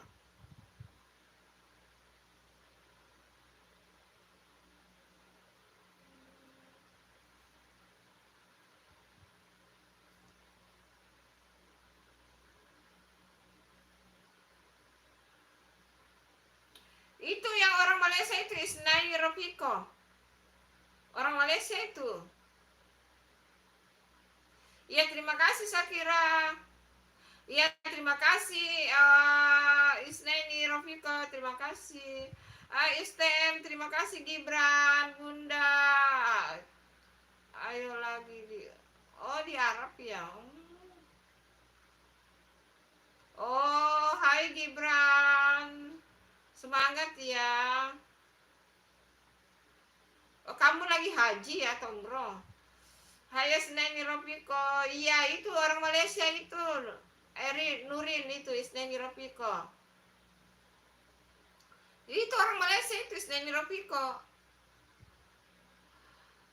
Itu yang orang Malaysia itu Isnani Rofiko. Orang Malaysia itu. Iya terima kasih Sakira. Iya, terima kasih Isneni Rofiko, terima kasih. Istem, terima kasih Gibran, Bunda. Ayo lagi di. Oh, di Arab ya. Oh, hai Gibran. Semangat ya. Oh, kamu lagi haji ya, Tombro? Hai Isneni Rofiko. Iya, itu orang Malaysia itu. Eri Nurin itu Isneni Rofiko. Itu orang Malaysia itu Isneni Rofiko.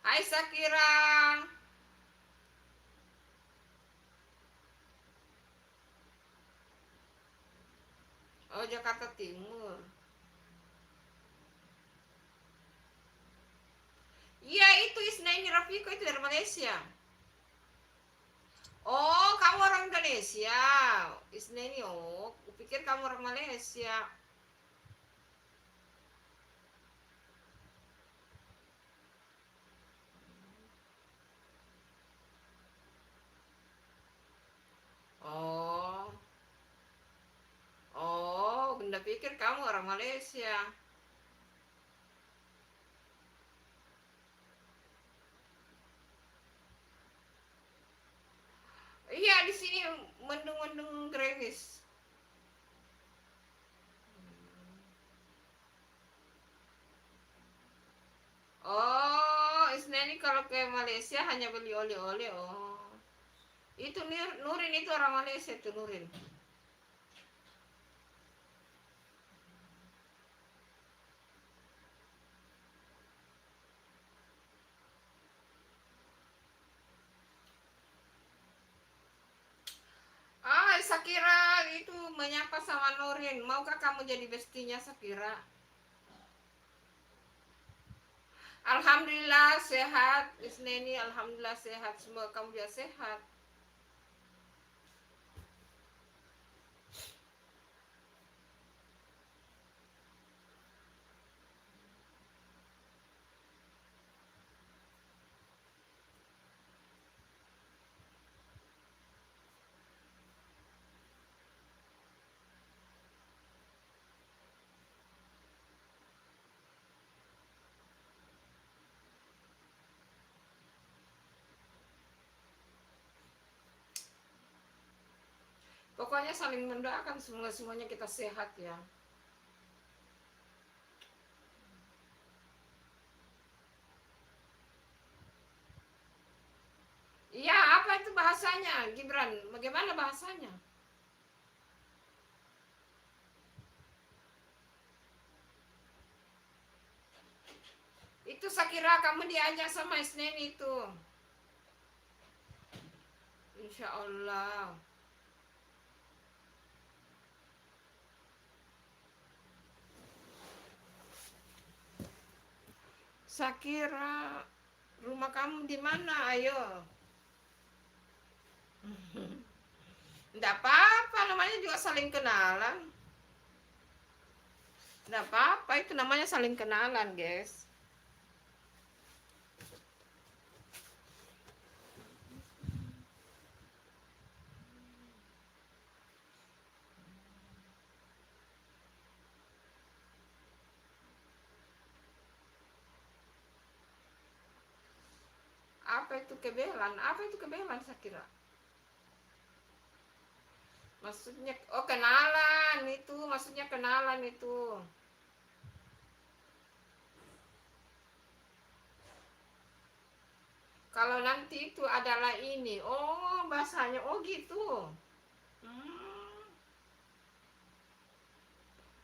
Hai Sakira. Oh, Jakarta Timur. Iya, itu Isnaini Rafiko itu dari Malaysia. Oh, kamu orang Indonesia. Isnaini, oh, kupikir kamu orang Malaysia. Oh, oh, bunda pikir kamu orang Malaysia. Iya, di sini mendung-mendung gerimis. Oh, Isnaini kalau ke Malaysia hanya beli oleh-oleh. Oh, itu Nurin itu orang Malaysia itu Nurin. Sakira itu menyapa sama Nurin. Maukah kamu jadi bestinya Sakira? Alhamdulillah sehat, Isneni. Alhamdulillah sehat. Semoga kamu juga sehat. Pokoknya saling mendoakan semuanya kita sehat ya. Iya, apa itu bahasanya, Gibran? Bagaimana bahasanya? Itu Sakira kamu diajak sama Isneni itu. Insya Allah. Sakira, rumah kamu di mana? Ayo. Enggak apa-apa, namanya juga saling kenalan. Enggak apa-apa, itu namanya saling kenalan, guys. Apa itu kebelan? Apa itu kebelan, Sakira? Maksudnya, oh kenalan itu, maksudnya kenalan itu. Kalau nanti itu adalah ini, oh bahasanya, oh gitu. Hmm.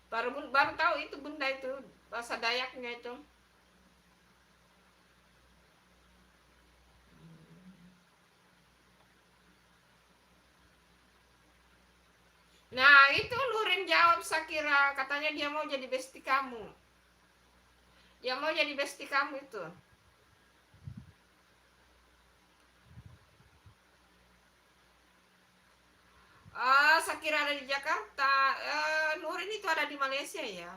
Baru tahu itu bunda itu bahasa Dayaknya itu. Nah itu Nurin jawab Sakira, katanya dia mau jadi bestie kamu. Dia mau jadi bestie kamu itu. Sakira ada di Jakarta. Nurin itu ada di Malaysia ya.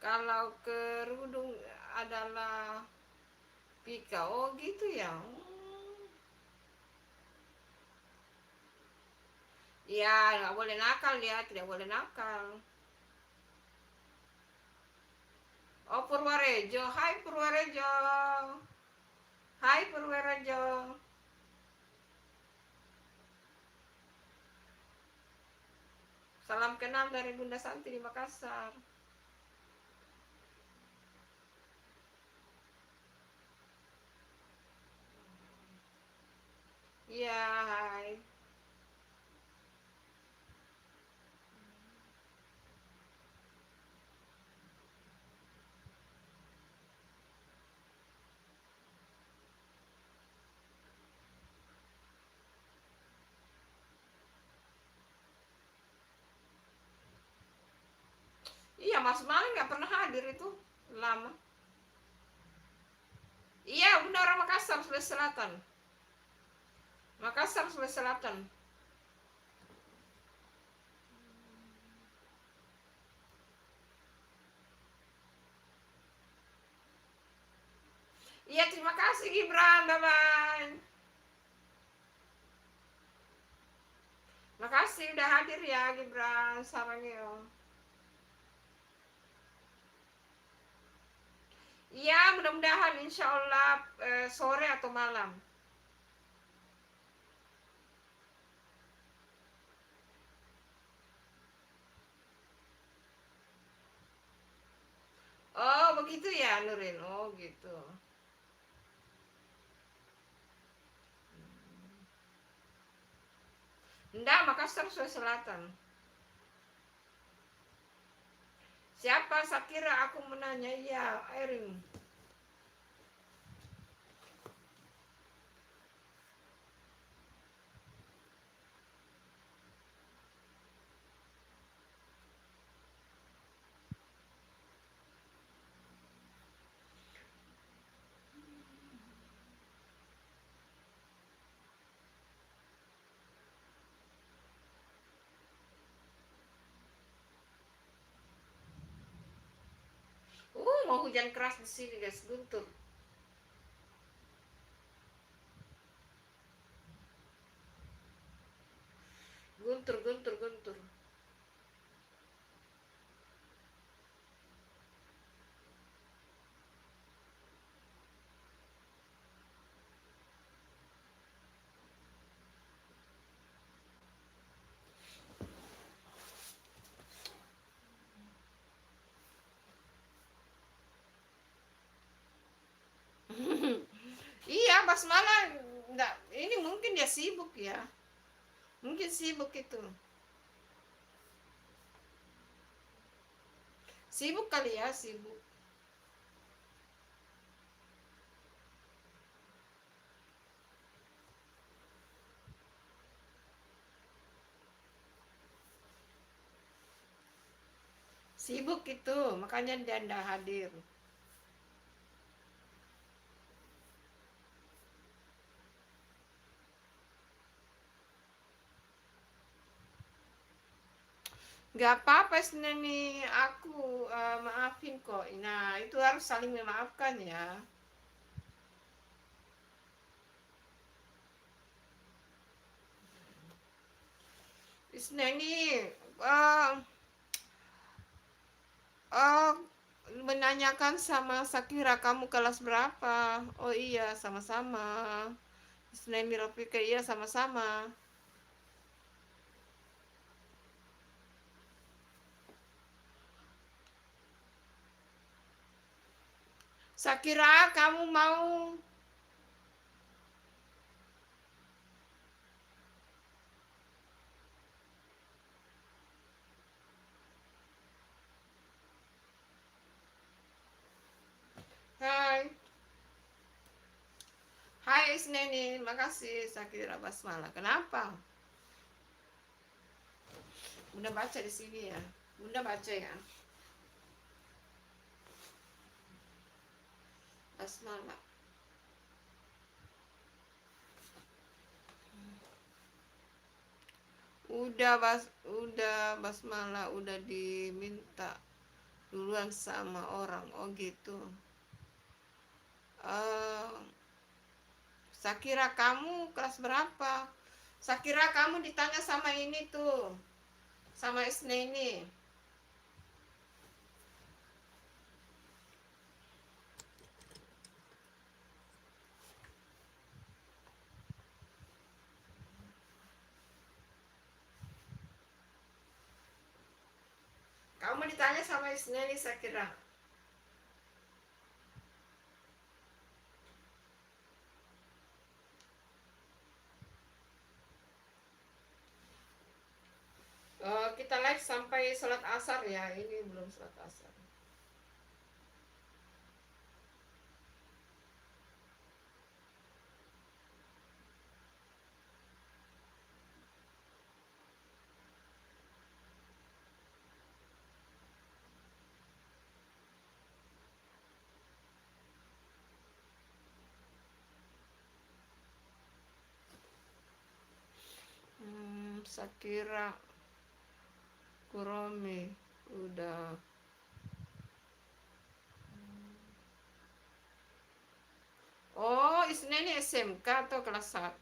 Kalau kerudung adalah Pika, oh gitu ya. Iya, nggak boleh nakal dia, tidak boleh nakal. Oh, Purwarejo. Hai Purwarejo. Hai Purwarejo. Salam kenal dari Bunda Santi di Makassar. Iya, hai. Iya, Mas Malen nggak pernah hadir itu lama. Iya, Bunda orang Makassar, Sulawesi Selatan. Makassar, Sulawesi Selatan. Iya, terima kasih Gibran. Bye-bye. Makasih udah hadir ya Gibran. Sarangyo. Iya, mudah-mudahan insya Allah sore atau malam. Oh, begitu ya Nurin. Oh, gitu. Enggak, Makassar, Sulawesi Selatan. Siapa? Sakira aku menanya. Iya, Erin. Mau hujan keras di sini guys, guntur. Guntur, guntur, guntur. Iya, Basmala enggak, ini mungkin dia sibuk ya. Mungkin sibuk itu. Sibuk kali ya, sibuk. Sibuk itu, makanya dia enggak hadir. Nggak apa-apa nih, aku maafin kok. Nah, itu harus saling memaafkan ya. Ini uh, uh, menanyakan sama Sakira, kamu kelas berapa? Oh iya, sama-sama. Isneni Rafika, iya sama-sama. Sakira, kamu mau? Hai. Hai Isneni, makasih Sakira Basmala. Kenapa? Bunda baca di sini ya. Bunda baca ya. Basmala. Udah Basmala udah diminta duluan sama orang. Oh gitu. Sakira kamu kelas berapa? Sakira kamu ditanya sama ini tuh, sama Isne ini. Kamu ditanya sama Isne nih Sakira. Kita live sampai sholat asar ya. Ini belum sholat asar. Sakira Kuromi udah. Oh, Isne ini SMK atau kelas 1?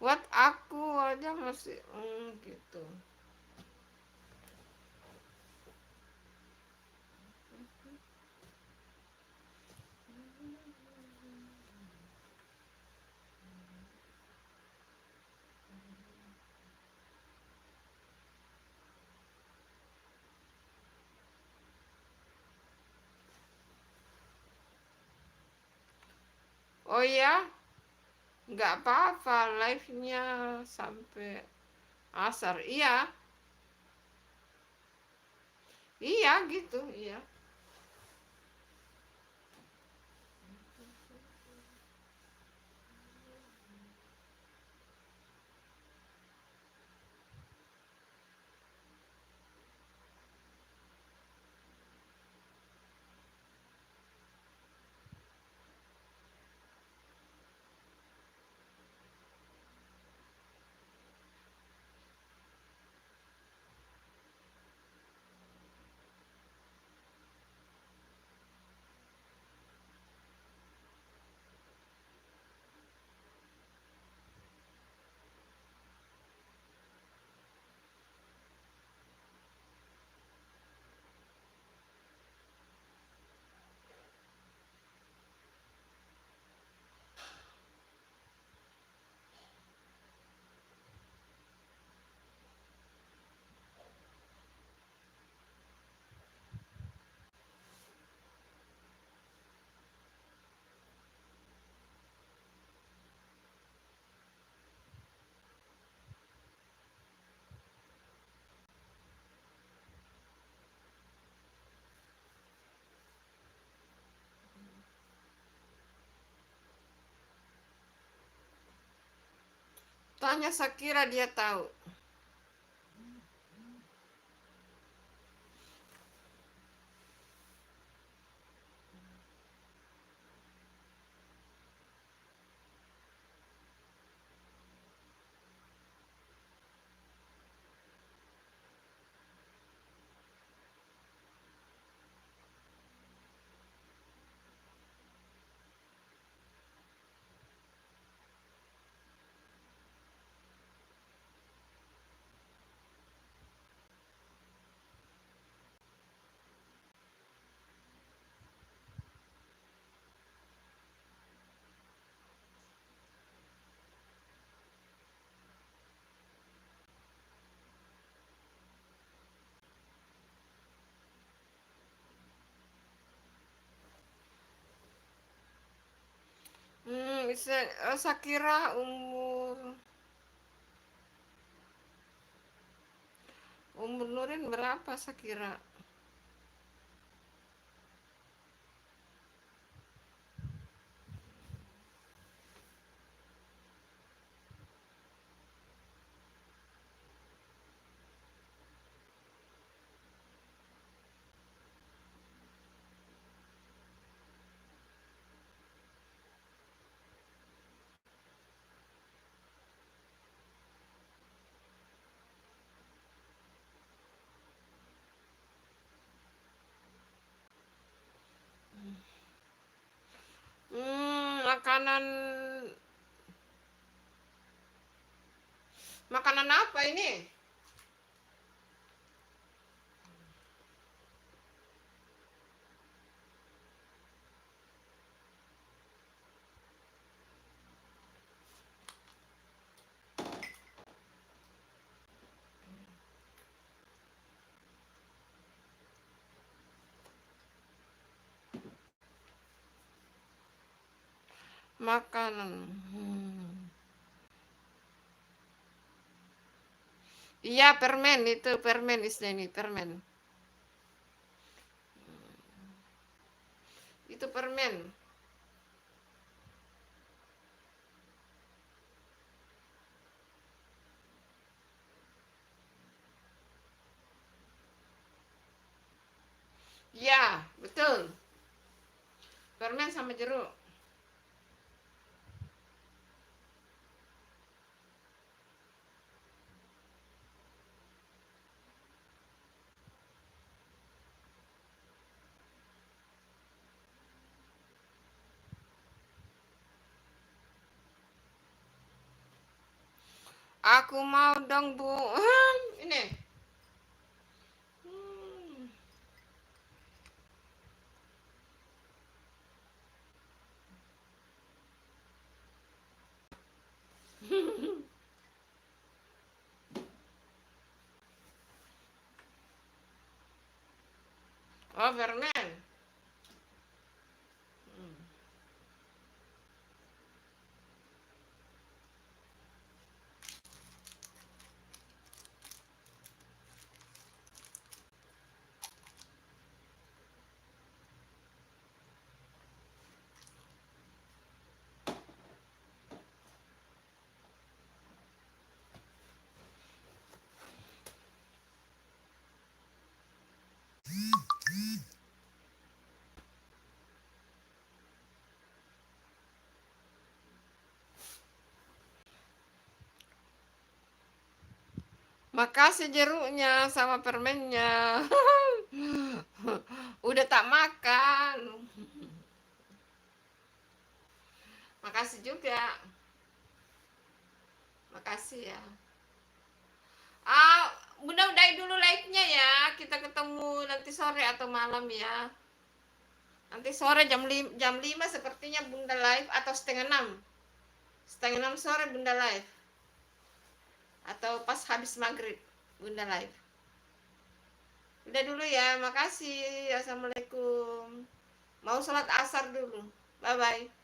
Buat aku aja masih gitu. Oh ya, nggak apa-apa live-nya sampai asar. Iya, iya gitu, iya. Tanya Sakira dia tahu. Sakira umur Nurin berapa Sakira? makanan apa ini? Makanan. Iya, permen itu, permen istilahnya ini, permen. Itu permen. Iya, betul. Permen sama jeruk. Aku mau dong, Bu. Ini. Oh, permen. Makasih jeruknya sama permennya. Udah tak makan. Makasih juga. Makasih ya. Bunda udahin dulu live-nya ya. Kita ketemu nanti sore atau malam ya. Nanti sore jam 5 sepertinya Bunda live atau setengah 6. Setengah 6 sore Bunda live. Atau pas habis maghrib Bunda live. Udah dulu ya. Makasih. Assalamualaikum. Mau sholat asar dulu. Bye-bye.